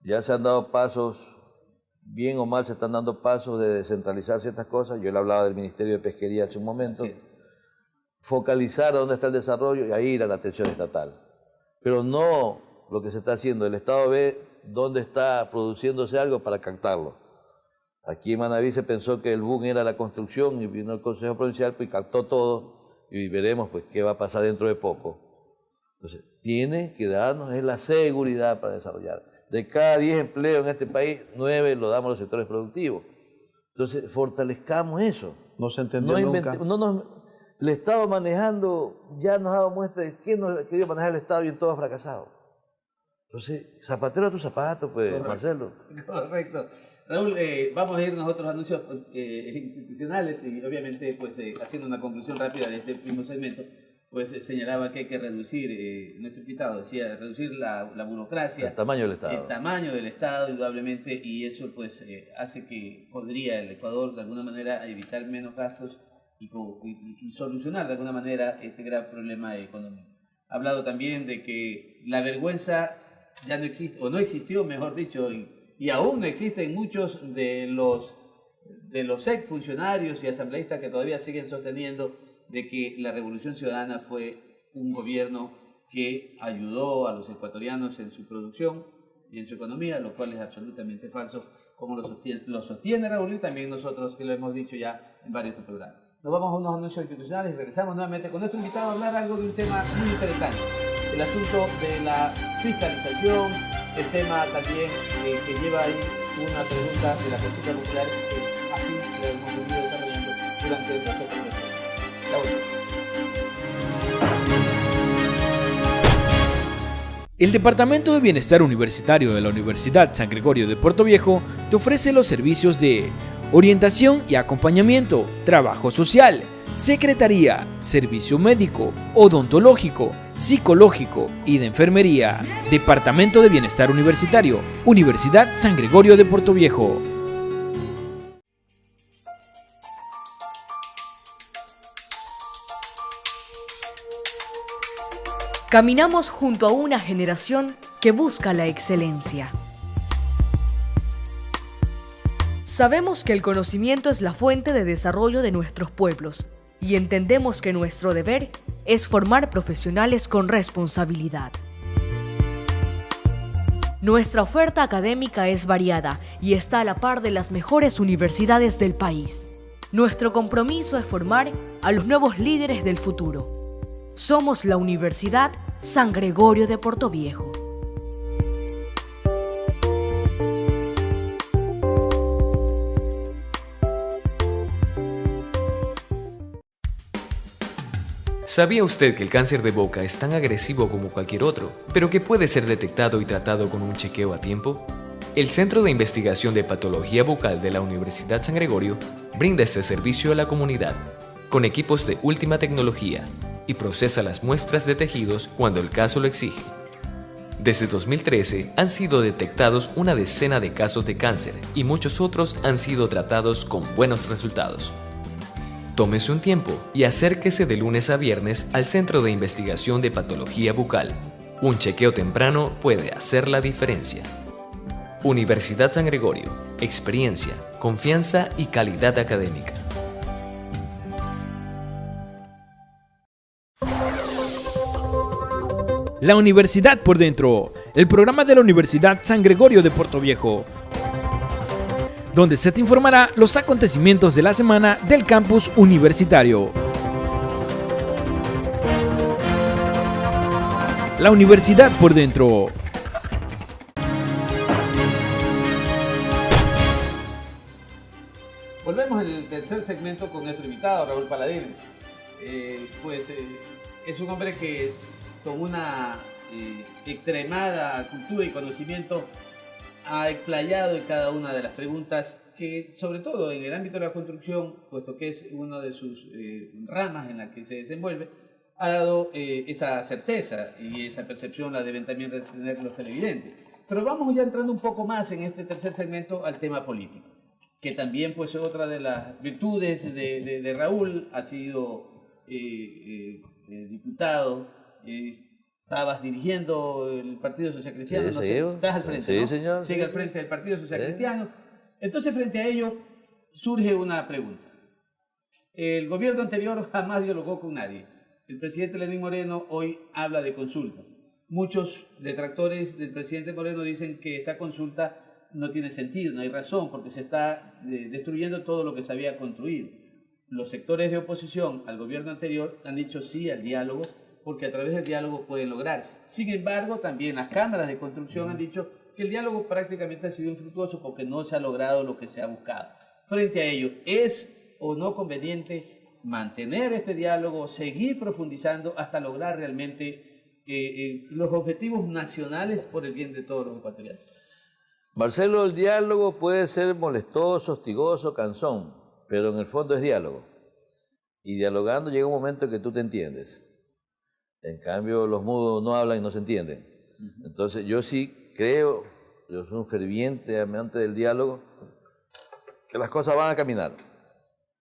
Ya se han dado pasos, bien o mal se están dando pasos de descentralizar ciertas cosas. Yo le hablaba del Ministerio de Pesquería hace un momento. Focalizar dónde está el desarrollo y ahí ir a la atención estatal. Pero no lo que se está haciendo. El Estado ve dónde está produciéndose algo para captarlo. Aquí en Manaví se pensó que el boom era la construcción y vino el Consejo Provincial pues, y captó todo y veremos pues qué va a pasar dentro de poco. Entonces, tiene que darnos la seguridad para desarrollar. De cada 10 empleos en este país, 9 lo damos a los sectores productivos. Entonces, fortalezcamos eso. No se entendió nunca. El Estado manejando ya nos ha dado muestra de que no ha querido manejar el Estado y en todo ha fracasado. Entonces, zapatero a tu zapato, pues, correcto. Marcelo. Correcto. Raúl, vamos a ir a otros anuncios institucionales y obviamente pues haciendo una conclusión rápida de este mismo segmento, pues señalaba que hay que reducir, nuestro invitado decía, reducir la burocracia. El tamaño del Estado. El tamaño del Estado, indudablemente, y eso pues hace que podría el Ecuador de alguna manera evitar menos gastos y solucionar de alguna manera este gran problema económico. Ha hablado también de que la vergüenza ya no existe, o no existió, mejor dicho, y aún no existen muchos de los exfuncionarios y asambleístas que todavía siguen sosteniendo de que la Revolución Ciudadana fue un gobierno que ayudó a los ecuatorianos en su producción y en su economía, lo cual es absolutamente falso, como lo sostiene Raúl y también nosotros que lo hemos dicho ya en varios programas. Nos vamos a unos anuncios institucionales y regresamos nuevamente con nuestro invitado a hablar algo de un tema muy interesante, el asunto de la fiscalización, el tema también que lleva ahí una pregunta de la consulta popular que así lo hemos venido desarrollando durante estos años. El Departamento de Bienestar Universitario de la Universidad San Gregorio de Puerto Viejo te ofrece los servicios de orientación y acompañamiento, trabajo social, secretaría, servicio médico, odontológico, psicológico y de enfermería. Departamento de Bienestar Universitario, Universidad San Gregorio de Puerto Viejo. Caminamos junto a una generación que busca la excelencia. Sabemos que el conocimiento es la fuente de desarrollo de nuestros pueblos y entendemos que nuestro deber es formar profesionales con responsabilidad. Nuestra oferta académica es variada y está a la par de las mejores universidades del país. Nuestro compromiso es formar a los nuevos líderes del futuro. Somos la Universidad San Gregorio de Puerto Viejo. ¿Sabía usted que el cáncer de boca es tan agresivo como cualquier otro, pero que puede ser detectado y tratado con un chequeo a tiempo? El Centro de Investigación de Patología Bucal de la Universidad San Gregorio brinda este servicio a la comunidad, con equipos de última tecnología, y procesa las muestras de tejidos cuando el caso lo exige. Desde 2013 han sido detectados una decena de casos de cáncer y muchos otros han sido tratados con buenos resultados. Tómese un tiempo y acérquese de lunes a viernes al Centro de Investigación de Patología Bucal. Un chequeo temprano puede hacer la diferencia. Universidad San Gregorio. Experiencia, confianza y calidad académica. La Universidad por Dentro, el programa de la Universidad San Gregorio de Puerto Viejo, donde se te informará los acontecimientos de la semana del campus universitario. La Universidad por Dentro. Volvemos en el tercer segmento con nuestro invitado, Raúl Paladines. Es un hombre que con una extremada cultura y conocimiento ha explayado en cada una de las preguntas que, sobre todo en el ámbito de la construcción, puesto que es una de sus ramas en la que se desenvuelve, ha dado esa certeza y esa percepción la deben también tener los televidentes. Pero vamos ya entrando un poco más en este tercer segmento al tema político, que también pues otra de las virtudes de Raúl. Ha sido diputado, estabas dirigiendo el Partido Social Cristiano, Sí, no sé, señor. estás al frente, Sí, ¿no? señor. Sigue al frente del Partido Social Cristiano. Entonces, frente a ello, surge una pregunta. El gobierno anterior jamás dialogó con nadie. El presidente Lenín Moreno hoy habla de consultas. Muchos detractores del presidente Moreno dicen que esta consulta no tiene sentido, no hay razón, porque se está destruyendo todo lo que se había construido. Los sectores de oposición al gobierno anterior han dicho sí al diálogo, porque a través del diálogo puede lograrse. Sin embargo, también las cámaras de construcción han dicho que el diálogo prácticamente ha sido infructuoso porque no se ha logrado lo que se ha buscado. Frente a ello, ¿es o no conveniente mantener este diálogo, seguir profundizando hasta lograr realmente los objetivos nacionales por el bien de todos los ecuatorianos? Marcelo, el diálogo puede ser molestoso, hostigoso, cansón, pero en el fondo es diálogo. Y dialogando llega un momento en que tú te entiendes. En cambio, los mudos no hablan y no se entienden. Entonces, yo sí creo, yo soy un ferviente amante del diálogo, que las cosas van a caminar.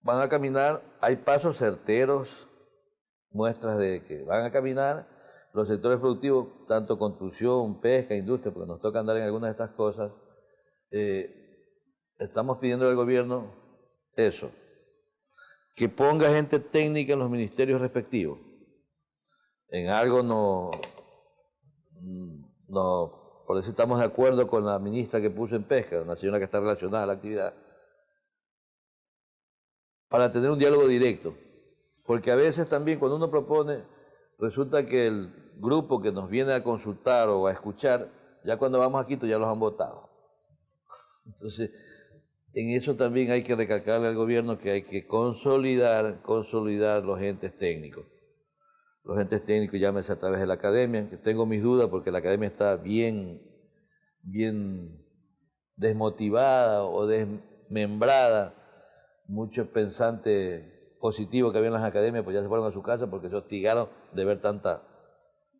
Van a caminar, hay pasos certeros, muestras de que van a caminar. Los sectores productivos, tanto construcción, pesca, industria, porque nos toca andar en algunas de estas cosas, estamos pidiendo al gobierno eso, que ponga gente técnica en los ministerios respectivos. En algo por eso estamos de acuerdo con la ministra que puso en pesca, una señora que está relacionada a la actividad, para tener un diálogo directo. Porque a veces también cuando uno propone, resulta que el grupo que nos viene a consultar o a escuchar, ya cuando vamos a Quito ya los han votado. Entonces, en eso también hay que recalcarle al gobierno que hay que consolidar los entes técnicos. Los entes técnicos, llámese a través de la academia, que tengo mis dudas porque la academia está bien desmotivada o desmembrada. Muchos pensantes positivos que había en las academias pues ya se fueron a su casa porque se hostigaron de ver tanta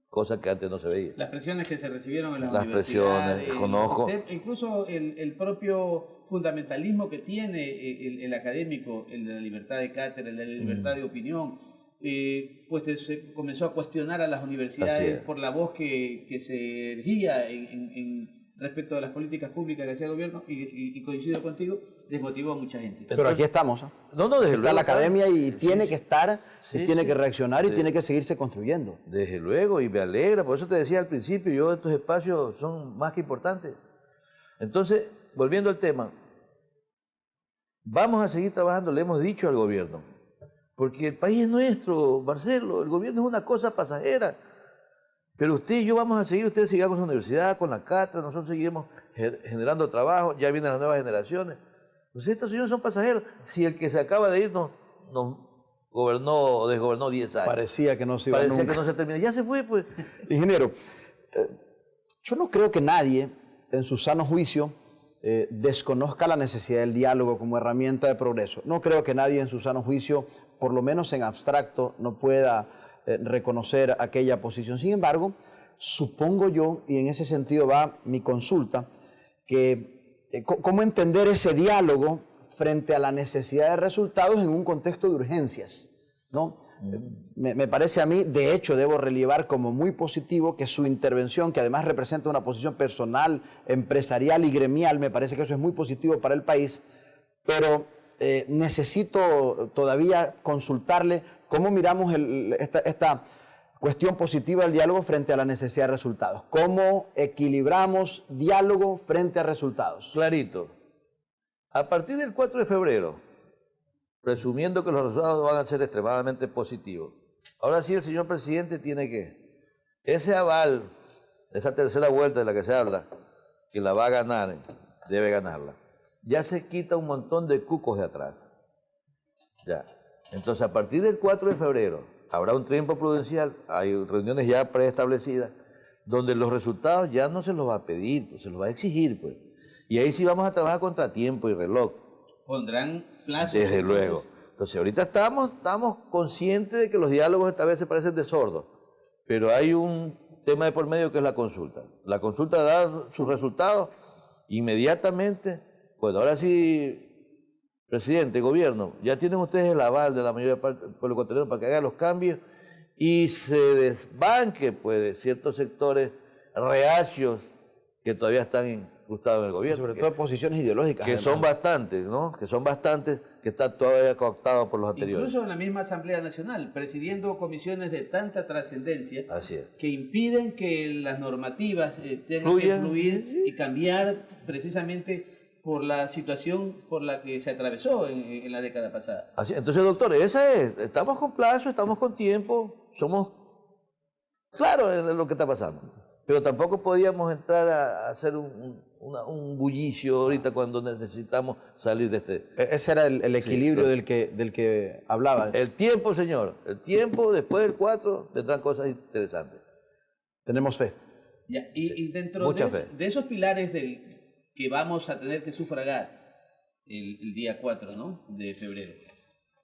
cosa que antes no se veía. Las presiones que se recibieron en las universidades, conozco. Incluso el propio fundamentalismo que tiene el académico, el de la libertad de cátedra, el de la libertad de opinión, pues se comenzó a cuestionar a las universidades por la voz que se ergía respecto a las políticas públicas que hacía el gobierno, y coincido contigo, desmotivó a mucha gente. Pero aquí estamos. No, desde está luego, la academia y tiene que estar, tiene que reaccionar y Sí. tiene que seguirse construyendo. Desde luego, y me alegra, por eso te decía al principio, estos espacios son más que importantes. Entonces, volviendo al tema, vamos a seguir trabajando, le hemos dicho al gobierno, porque el país es nuestro, Marcelo, el gobierno es una cosa pasajera, pero usted y yo vamos a seguir, usted siga con su universidad, con la cátedra, nosotros seguiremos generando trabajo, ya vienen las nuevas generaciones. Pues estos señores son pasajeros. Si el que se acaba de ir nos gobernó o desgobernó 10 años. Parecía que no se iba nunca. Parecía que no se termina. Ya se fue, pues. Ingeniero, yo no creo que nadie en su sano juicio desconozca la necesidad del diálogo como herramienta de progreso. No creo que nadie en su sano juicio, por lo menos en abstracto, no pueda reconocer aquella posición. Sin embargo, supongo yo, y en ese sentido va mi consulta, que cómo entender ese diálogo frente a la necesidad de resultados en un contexto de urgencias, ¿no? Me parece a mí, de hecho, debo relevar como muy positivo que su intervención, que además representa una posición personal, empresarial y gremial, me parece que eso es muy positivo para el país, pero necesito todavía consultarle cómo miramos esta cuestión positiva del diálogo frente a la necesidad de resultados. ¿Cómo equilibramos diálogo frente a resultados? Clarito. A partir del 4 de febrero, presumiendo que los resultados van a ser extremadamente positivos, ahora sí el señor presidente tiene que, ese aval, esa tercera vuelta de la que se habla, que la va a ganar, debe ganarla, ya se quita un montón de cucos de atrás. Ya. Entonces, a partir del 4 de febrero, habrá un tiempo prudencial, hay reuniones ya preestablecidas, donde los resultados ya no se los va a pedir, pues, se los va a exigir, pues. Y ahí sí vamos a trabajar contra tiempo y reloj. Pondrán plazos. Desde luego. Entonces, ahorita estamos conscientes de que los diálogos esta vez se parecen de sordos, pero hay un tema de por medio que es la consulta. La consulta da sus resultados inmediatamente. Bueno, ahora sí, presidente, gobierno, ya tienen ustedes el aval de la mayoría del pueblo ecuatoriano para que haga los cambios y se desbanque pues, de ciertos sectores reacios que todavía están incrustados en el gobierno. Sobre todo posiciones ideológicas. Que son bastantes, ¿no? Que son bastantes, que están todavía cooptados por los anteriores. Incluso en la misma Asamblea Nacional, presidiendo comisiones de tanta trascendencia Así es. que impiden que las normativas tengan que fluir y cambiar precisamente por la situación por la que se atravesó en la década pasada. Así, entonces, doctor, esa es, estamos con plazo, estamos con tiempo, somos claros en lo que está pasando. Pero tampoco podíamos entrar a hacer un bullicio ahorita cuando necesitamos salir de este... Ese era el equilibrio del que hablaba. El tiempo, señor, el tiempo, después del 4 vendrán cosas interesantes. Tenemos fe. Ya, y dentro Mucha fe. de esos pilares que vamos a tener que sufragar el día 4, ¿no?, de febrero,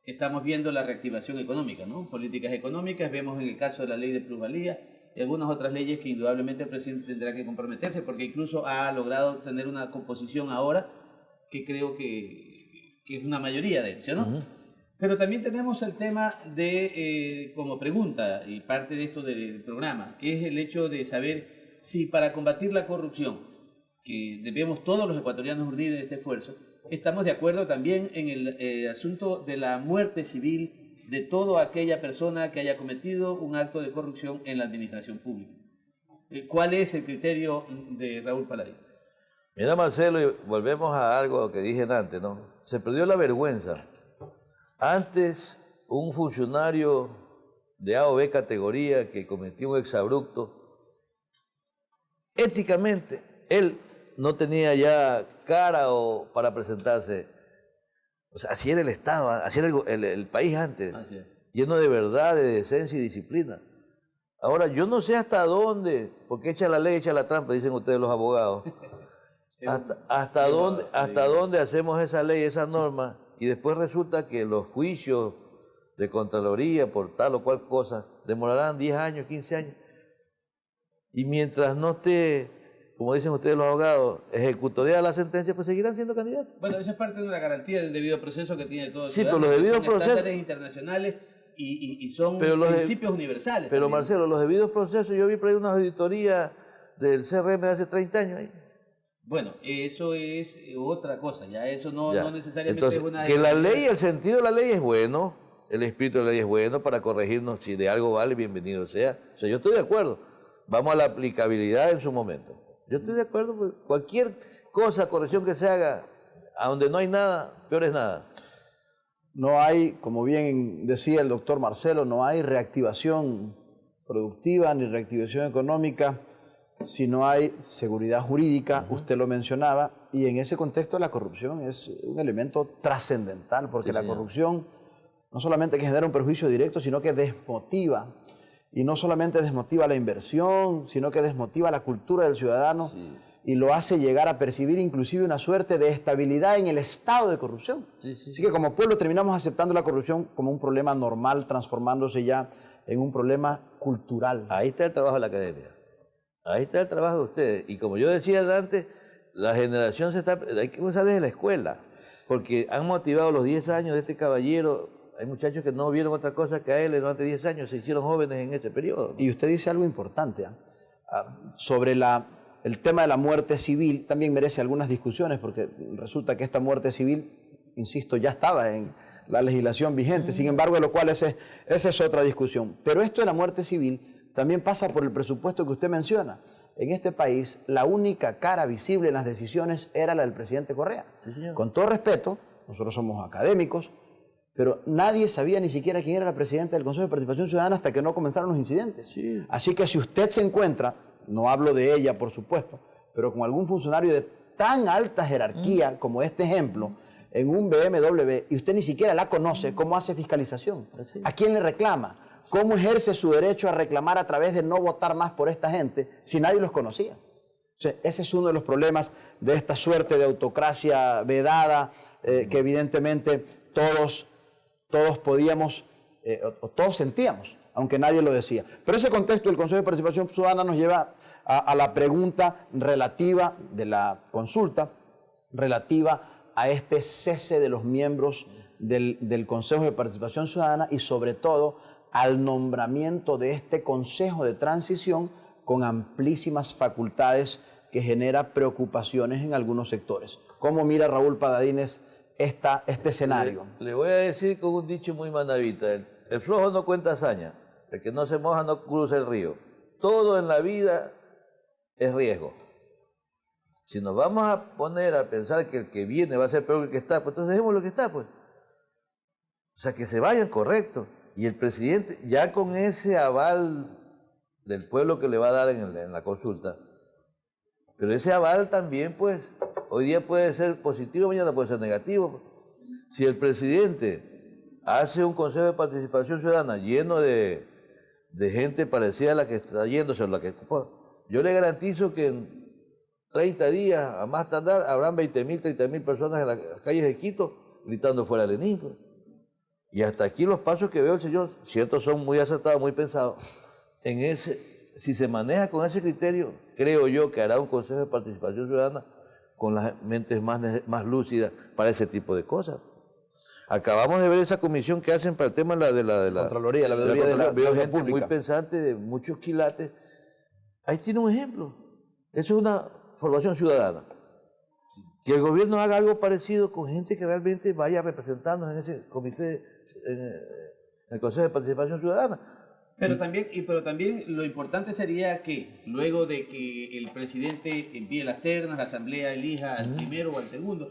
estamos viendo la reactivación económica, ¿no? Políticas económicas, vemos en el caso de la ley de plusvalía y algunas otras leyes que indudablemente el presidente tendrá que comprometerse porque incluso ha logrado tener una composición ahora que creo que es una mayoría de hecho, ¿no? Pero también tenemos el tema de, como pregunta y parte de esto del programa, que es el hecho de saber si para combatir la corrupción, que debemos todos los ecuatorianos unir en este esfuerzo, estamos de acuerdo también en el asunto de la muerte civil de toda aquella persona que haya cometido un acto de corrupción en la administración pública. ¿Cuál es el criterio de Raúl Paladín? Mira, Marcelo, y volvemos a algo que dije antes, ¿no? Se perdió la vergüenza. Antes, un funcionario de A o B categoría que cometió un exabrupto, éticamente, él no tenía ya cara para presentarse. O sea, así era el Estado, así era el país antes, lleno de verdad, de decencia y disciplina. Ahora, yo no sé hasta dónde, porque echa la ley, echa la trampa, dicen ustedes los abogados, hasta dónde hacemos esa ley, esa norma, y después resulta que los juicios de Contraloría por tal o cual cosa demorarán 10 años, 15 años. Y mientras no esté, como dicen ustedes los abogados, ejecutoriada la sentencia, pues seguirán siendo candidatos. Bueno, eso es parte de la garantía del debido proceso que tiene todo el Sí, pero ciudadano. los debidos son procesos... estándares internacionales y son principios universales. Pero también. Marcelo, los debidos procesos, yo vi por ahí una auditoría del CRM de hace 30 años ahí. Bueno, eso es otra cosa, ya eso no necesariamente Entonces, es una... que la ley, el sentido de la ley es bueno, el espíritu de la ley es bueno para corregirnos, si de algo vale, bienvenido sea. O sea, yo estoy de acuerdo. Vamos a la aplicabilidad en su momento. Yo estoy de acuerdo, pues, cualquier cosa, corrección que se haga, a donde no hay nada, peor es nada. No hay, como bien decía el doctor Marcelo, no hay reactivación productiva ni reactivación económica si no hay seguridad jurídica, usted lo mencionaba, y en ese contexto la corrupción es un elemento trascendental, porque la corrupción no solamente que genera un perjuicio directo, sino que desmotiva, y no solamente desmotiva la inversión, sino que desmotiva la cultura del ciudadano y lo hace llegar a percibir inclusive una suerte de estabilidad en el estado de corrupción. Así que como pueblo terminamos aceptando la corrupción como un problema normal, transformándose ya en un problema cultural. Ahí está el trabajo de la academia. Ahí está el trabajo de ustedes. Y como yo decía antes, la generación hay que usar desde la escuela, porque han motivado los 10 años de este caballero. Hay muchachos que no vieron otra cosa que a él durante 10 años, se hicieron jóvenes en ese periodo. Y usted dice algo importante sobre el tema de la muerte civil, también merece algunas discusiones, porque resulta que esta muerte civil, insisto, ya estaba en la legislación vigente, sin embargo, de lo cual esa es otra discusión. Pero esto de la muerte civil también pasa por el presupuesto que usted menciona. En este país, la única cara visible en las decisiones era la del presidente Correa. Con todo respeto, nosotros somos académicos, pero nadie sabía ni siquiera quién era la presidenta del Consejo de Participación Ciudadana hasta que no comenzaron los incidentes. Así que si usted se encuentra, no hablo de ella, por supuesto, pero con algún funcionario de tan alta jerarquía como este ejemplo, en un BMW, y usted ni siquiera la conoce, ¿cómo hace fiscalización? ¿A quién le reclama? ¿Cómo ejerce su derecho a reclamar a través de no votar más por esta gente si nadie los conocía? O sea, ese es uno de los problemas de esta suerte de autocracia vedada que evidentemente todos podíamos, o todos sentíamos aunque nadie lo decía. Pero ese contexto del Consejo de Participación Ciudadana nos lleva a la pregunta relativa de la consulta, relativa a este cese de los miembros del Consejo de Participación Ciudadana y sobre todo al nombramiento de este Consejo de Transición con amplísimas facultades que genera preocupaciones en algunos sectores. ¿Cómo mira Raúl Paladines este escenario? Le voy a decir con un dicho muy manavita, el flojo no cuenta hazaña, el que no se moja no cruza el río. Todo en la vida es riesgo. Si nos vamos a poner a pensar que el que viene va a ser peor que el que está, pues entonces dejemos lo que está, pues. O sea, que se vayan, correcto. Y el presidente, ya con ese aval del pueblo que le va a dar en la consulta, pero ese aval también, pues, hoy día puede ser positivo, mañana puede ser negativo. Si el presidente hace un Consejo de Participación Ciudadana lleno de gente parecida a la que está yéndose, o la que ocupó, yo le garantizo que en 30 días, a más tardar, habrán 20.000, 30.000 personas en las calles de Quito gritando fuera Lenín. Pues. Y hasta aquí los pasos que veo el señor, ciertos son muy acertados, muy pensados. Si se maneja con ese criterio, creo yo que hará un Consejo de Participación Ciudadana con las mentes más lúcidas para ese tipo de cosas. Acabamos de ver esa comisión que hacen para el tema de la Contraloría, la veeduría de la gente pública. Muy pensante, de muchos quilates. Ahí tiene un ejemplo. Eso es una formación ciudadana. Sí. Que el gobierno haga algo parecido con gente que realmente vaya representando en ese comité, en el Consejo de Participación Ciudadana. Pero también lo importante sería que luego de que el presidente envíe las ternas, la asamblea elija al primero o al segundo,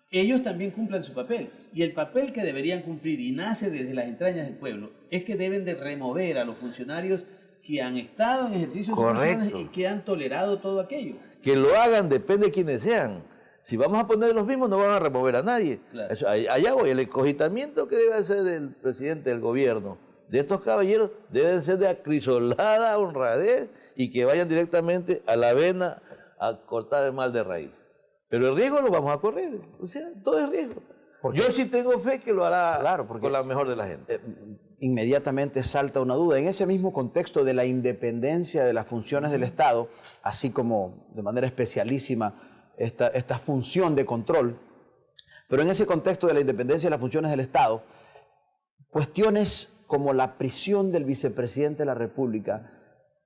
ellos también cumplan su papel. Y el papel que deberían cumplir, y nace desde las entrañas del pueblo, es que deben de remover a los funcionarios que han estado en ejercicio de sus funciones y que han tolerado todo aquello. Que lo hagan, depende de quienes sean. Si vamos a poner los mismos, no van a remover a nadie. Claro. Eso, allá voy, el encogitamiento que debe hacer el presidente del gobierno de estos caballeros debe ser de acrisolada honradez y que vayan directamente a la avena a cortar el mal de raíz. Pero el riesgo lo vamos a correr, o sea, todo es riesgo. Yo sí tengo fe que lo hará con la mejor de la gente. Inmediatamente salta una duda. En ese mismo contexto de la independencia de las funciones del Estado, así como de manera especialísima esta función de control, pero en ese contexto de la independencia de las funciones del Estado, cuestiones como la prisión del vicepresidente de la República,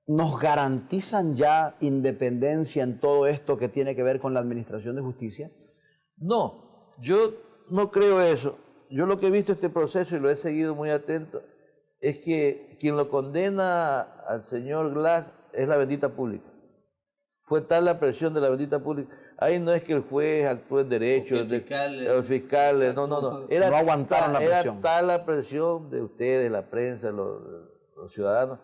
¿nos garantizan ya independencia en todo esto que tiene que ver con la administración de justicia? No, yo no creo eso. Yo lo que he visto este proceso y lo he seguido muy atento es que quien lo condena al señor Glass es la bendita pública. Fue tal la presión de la bendita pública. Ahí no es que el juez actúe en derecho, el fiscal, no. No aguantaron la presión. Era tal la presión de ustedes, la prensa, los ciudadanos.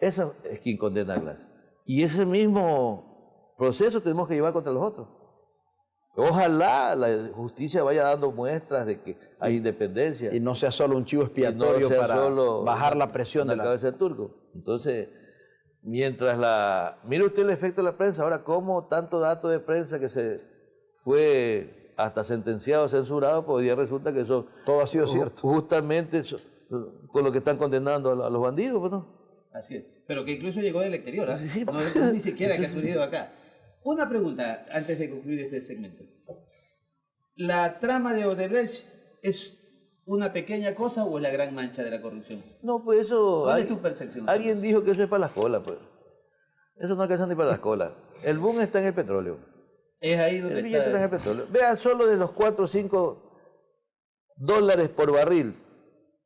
Eso es quien condena a Glass. Y ese mismo proceso tenemos que llevar contra los otros. Ojalá la justicia vaya dando muestras de que hay independencia. Y no sea solo un chivo expiatorio para bajar la presión de la cabeza del turco. Entonces, mire usted el efecto de la prensa. Ahora, cómo tanto dato de prensa que se fue hasta sentenciado, censurado, pues hoy día resulta que son... Todo ha sido cierto. Justamente con lo que están condenando a los bandidos, pues no. Así es. Pero que incluso llegó del exterior, ¿eh? Sí. No es ni siquiera que ha surgido acá. Una pregunta antes de concluir este segmento. ¿La trama de Odebrecht es una pequeña cosa o es la gran mancha de la corrupción? No, pues eso... ¿Cuál es tu percepción? Alguien dijo que eso es para las colas, pues. Eso no alcanza ni para las colas. El boom está en el petróleo. Es ahí donde el billete está en el petróleo. Vean, solo de los 4 o 5 dólares por barril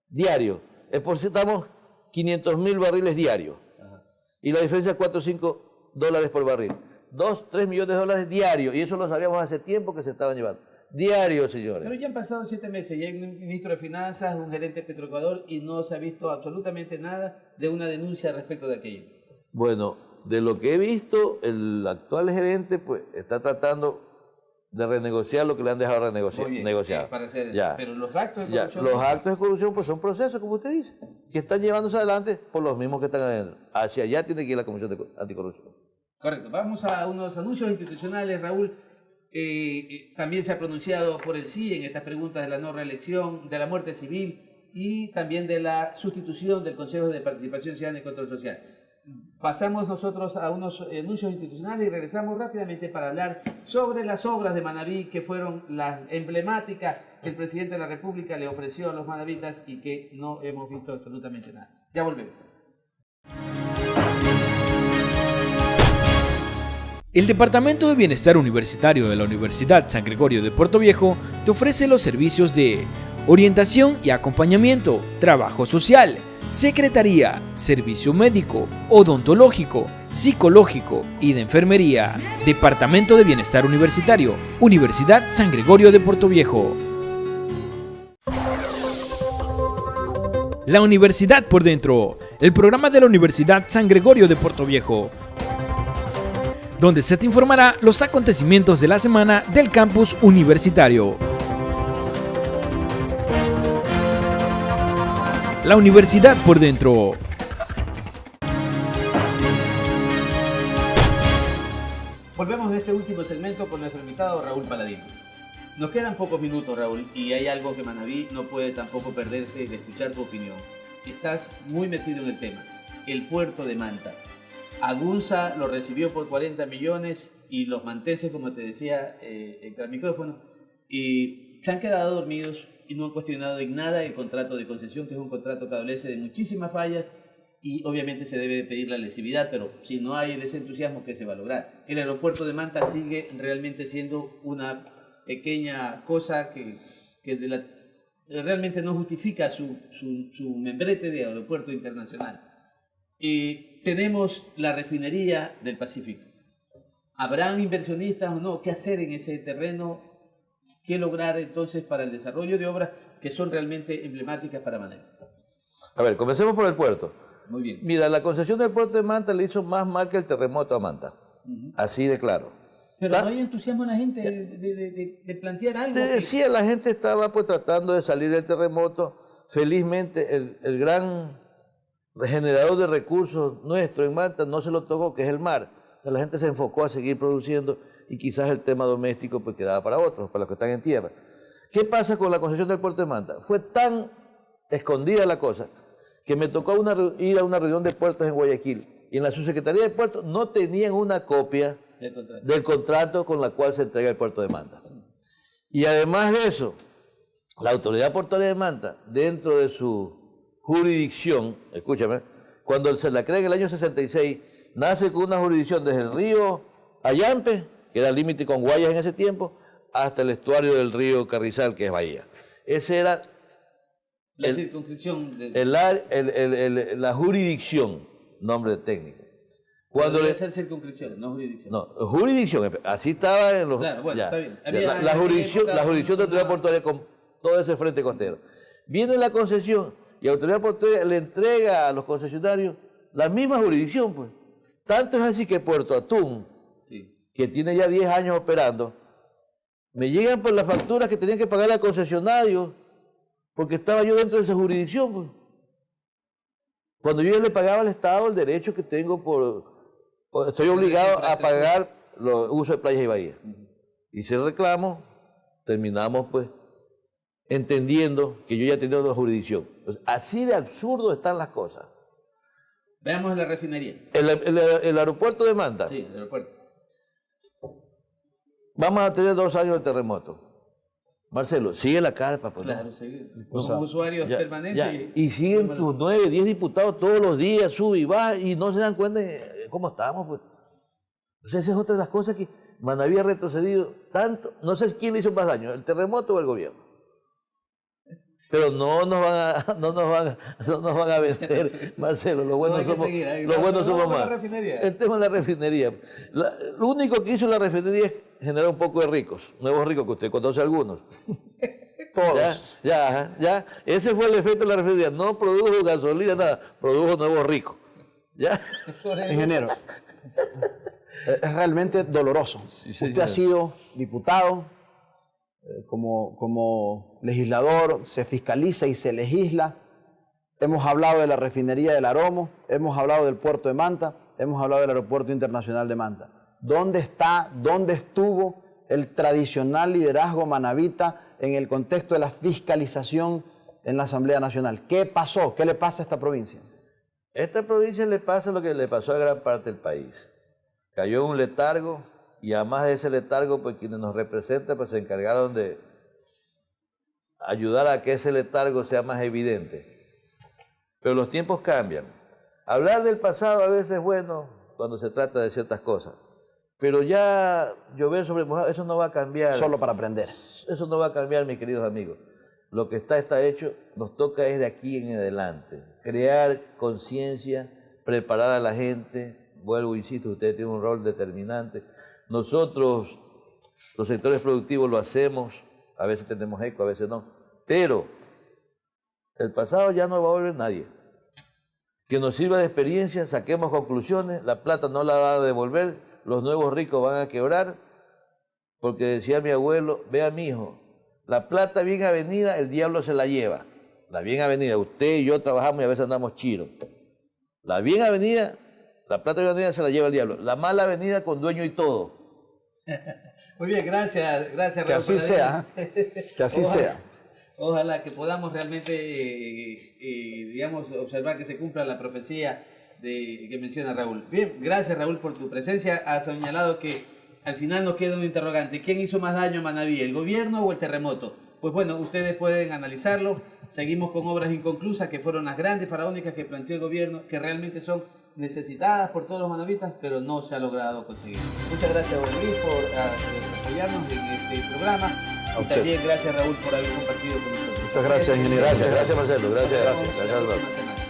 diario, exportamos 500.000 barriles diarios. Ajá. Y la diferencia es 4 o 5 dólares por barril. 2, 3 millones de dólares diarios. Y eso lo sabíamos hace tiempo que se estaban llevando. Diario, señores. Pero ya han pasado 7 meses. Ya hay un ministro de Finanzas, un gerente de Petroecuador y no se ha visto absolutamente nada de una denuncia respecto de aquello. Bueno, de lo que he visto, el actual gerente pues está tratando de renegociar lo que le han dejado negociar. Pero los actos de corrupción... Los actos de corrupción pues son procesos, como usted dice, que están llevándose adelante por los mismos que están adentro. Hacia allá tiene que ir la Comisión de Anticorrupción. Correcto. Vamos a unos anuncios institucionales, Raúl. También se ha pronunciado por el sí en estas preguntas de la no reelección, de la muerte civil. y también de la sustitución del Consejo de Participación Ciudadana y Control Social. Pasamos nosotros a unos anuncios institucionales y regresamos rápidamente para hablar sobre las obras de Manabí que fueron las emblemáticas que el presidente de la República le ofreció a los manavitas y que no hemos visto absolutamente nada. Ya volvemos. El Departamento de Bienestar Universitario de la Universidad San Gregorio de Puerto Viejo te ofrece los servicios de orientación y acompañamiento, trabajo social, secretaría, servicio médico, odontológico, psicológico y de enfermería. Departamento de Bienestar Universitario, Universidad San Gregorio de Puerto Viejo. La Universidad por Dentro, el programa de la Universidad San Gregorio de Puerto Viejo, donde se te informará los acontecimientos de la semana del campus universitario. La Universidad por Dentro. Volvemos en este último segmento con nuestro invitado Raúl Paladines. Nos quedan pocos minutos, Raúl, y hay algo que Manabí no puede tampoco perderse de escuchar tu opinión. Estás muy metido en el tema, el puerto de Manta. Agunza lo recibió por 40 millones y los manteses, como te decía, entre el micrófono, y se han quedado dormidos y no han cuestionado en nada el contrato de concesión, que es un contrato que adolece de muchísimas fallas y obviamente se debe pedir la lesividad, pero si no hay ese entusiasmo, ¿qué se va a lograr? El aeropuerto de Manta sigue realmente siendo una pequeña cosa que realmente no justifica su membrete de aeropuerto internacional. Tenemos la refinería del Pacífico. ¿Habrán inversionistas o no? ¿Qué hacer en ese terreno? ¿Qué lograr entonces para el desarrollo de obras que son realmente emblemáticas para Manabí? A ver, comencemos por el puerto. Muy bien. Mira, la concesión del puerto de Manta le hizo más mal que el terremoto a Manta. Así de claro. Pero no hay entusiasmo en la gente de plantear algo. Te decía, la gente estaba pues tratando de salir del terremoto. Felizmente el gran generador de recursos nuestro en Manta no se lo tocó, que es el mar. O sea, la gente se enfocó a seguir produciendo y quizás el tema doméstico pues quedaba para otros, para los que están en tierra. ¿Qué pasa con la concesión del puerto de Manta? Fue tan escondida la cosa que me tocó ir a una reunión de puertos en Guayaquil y en la subsecretaría de puertos no tenían una copia del contrato con la cual se entrega el puerto de Manta. Y además de eso, la autoridad portuaria de Manta, dentro de su jurisdicción, escúchame, cuando se la crea en el año 66, nace con una jurisdicción desde el río Ayampe, que era el límite con Guayas en ese tiempo, hasta el estuario del río Carrizal, que es Bahía. Ese era la circunscripción. La jurisdicción, nombre técnico. Cuando debe ser circunscripción, no jurisdicción. No, jurisdicción, así estaba en los... Claro, bueno, ya, está bien. La jurisdicción de la autoridad portuaria con todo ese frente costero. Viene la concesión y la autoridad portuaria le entrega a los concesionarios la misma jurisdicción, pues. Tanto es así que Puerto Atún, que tiene ya 10 años operando, me llegan por las facturas que tenían que pagar al concesionario porque estaba yo dentro de esa jurisdicción, pues. Cuando yo ya le pagaba al Estado el derecho que tengo estoy obligado a pagar los usos de playas y bahías. Hice el reclamo, terminamos pues entendiendo que yo ya tenía una jurisdicción. Entonces, así de absurdo están las cosas. Veamos la refinería. El aeropuerto de Manta. Sí, el aeropuerto. Vamos a tener 2 años del terremoto. Marcelo, sigue la carpa. Pues, claro, ¿no? sigue. Somos usuarios permanentes. Y siguen tus 9, 10 diputados todos los días, sube y baja, y no se dan cuenta de cómo estamos. Pues. Entonces, esa es otra de las cosas que Manabí ha retrocedido tanto. No sé quién le hizo más daño, el terremoto o el gobierno. Pero no nos van a vencer, Marcelo. Los buenos somos más. El tema de la refinería. Lo único que hizo la refinería es generar un poco de ricos, nuevos ricos, que usted conoce algunos. Todos. Ya. Ese fue el efecto de la refinería. No produjo gasolina, nada. Produjo nuevos ricos. ¿Ya? Ingeniero, es realmente doloroso. Sí, usted ha sido diputado, como legislador, se fiscaliza y se legisla. Hemos hablado de la refinería del Aromo, hemos hablado del puerto de Manta, hemos hablado del aeropuerto internacional de Manta. ¿Dónde estuvo el tradicional liderazgo manabita en el contexto de la fiscalización en la Asamblea Nacional. ¿Qué pasó? ¿Qué le pasa a esta provincia? A esta provincia le pasa lo que le pasó a gran parte del país. Cayó en un letargo y además de ese letargo, pues quienes nos representan pues, se encargaron de ayudar a que ese letargo sea más evidente. Pero los tiempos cambian. Hablar del pasado a veces es bueno cuando se trata de ciertas cosas. Pero ya llover sobre mojado, eso no va a cambiar. Solo para aprender. Eso no va a cambiar, mis queridos amigos. Lo que está hecho, nos toca es de aquí en adelante. Crear conciencia, preparar a la gente. Vuelvo, insisto, ustedes tienen un rol determinante. Nosotros, los sectores productivos, lo hacemos. A veces tenemos eco, a veces no. Pero el pasado ya no va a volver nadie. Que nos sirva de experiencia, saquemos conclusiones. La plata no la va a devolver. Los nuevos ricos van a quebrar. Porque decía mi abuelo, vea mi hijo, la plata bien avenida, el diablo se la lleva. La bien avenida, usted y yo trabajamos y a veces andamos chiros. La bien avenida, la plata bien avenida se la lleva el diablo. La mala avenida con dueño y todo. Muy bien, gracias Raúl. Que así sea, que así sea. Ojalá que podamos realmente, digamos, observar que se cumpla la profecía que menciona Raúl. Bien, gracias Raúl por tu presencia. Has señalado que al final nos queda un interrogante. ¿Quién hizo más daño a Manabí, el gobierno o el terremoto? Pues bueno, ustedes pueden analizarlo. Seguimos con obras inconclusas que fueron las grandes faraónicas que planteó el gobierno, que realmente son necesitadas por todos los manabitas, pero no se ha logrado conseguir. Muchas gracias, don Luis, por apoyarnos en este programa. Y también gracias, Raúl, por haber compartido con nosotros. Muchas gracias, ingeniero. Gracias Marcelo. Gracias. Nos vemos la próxima semana.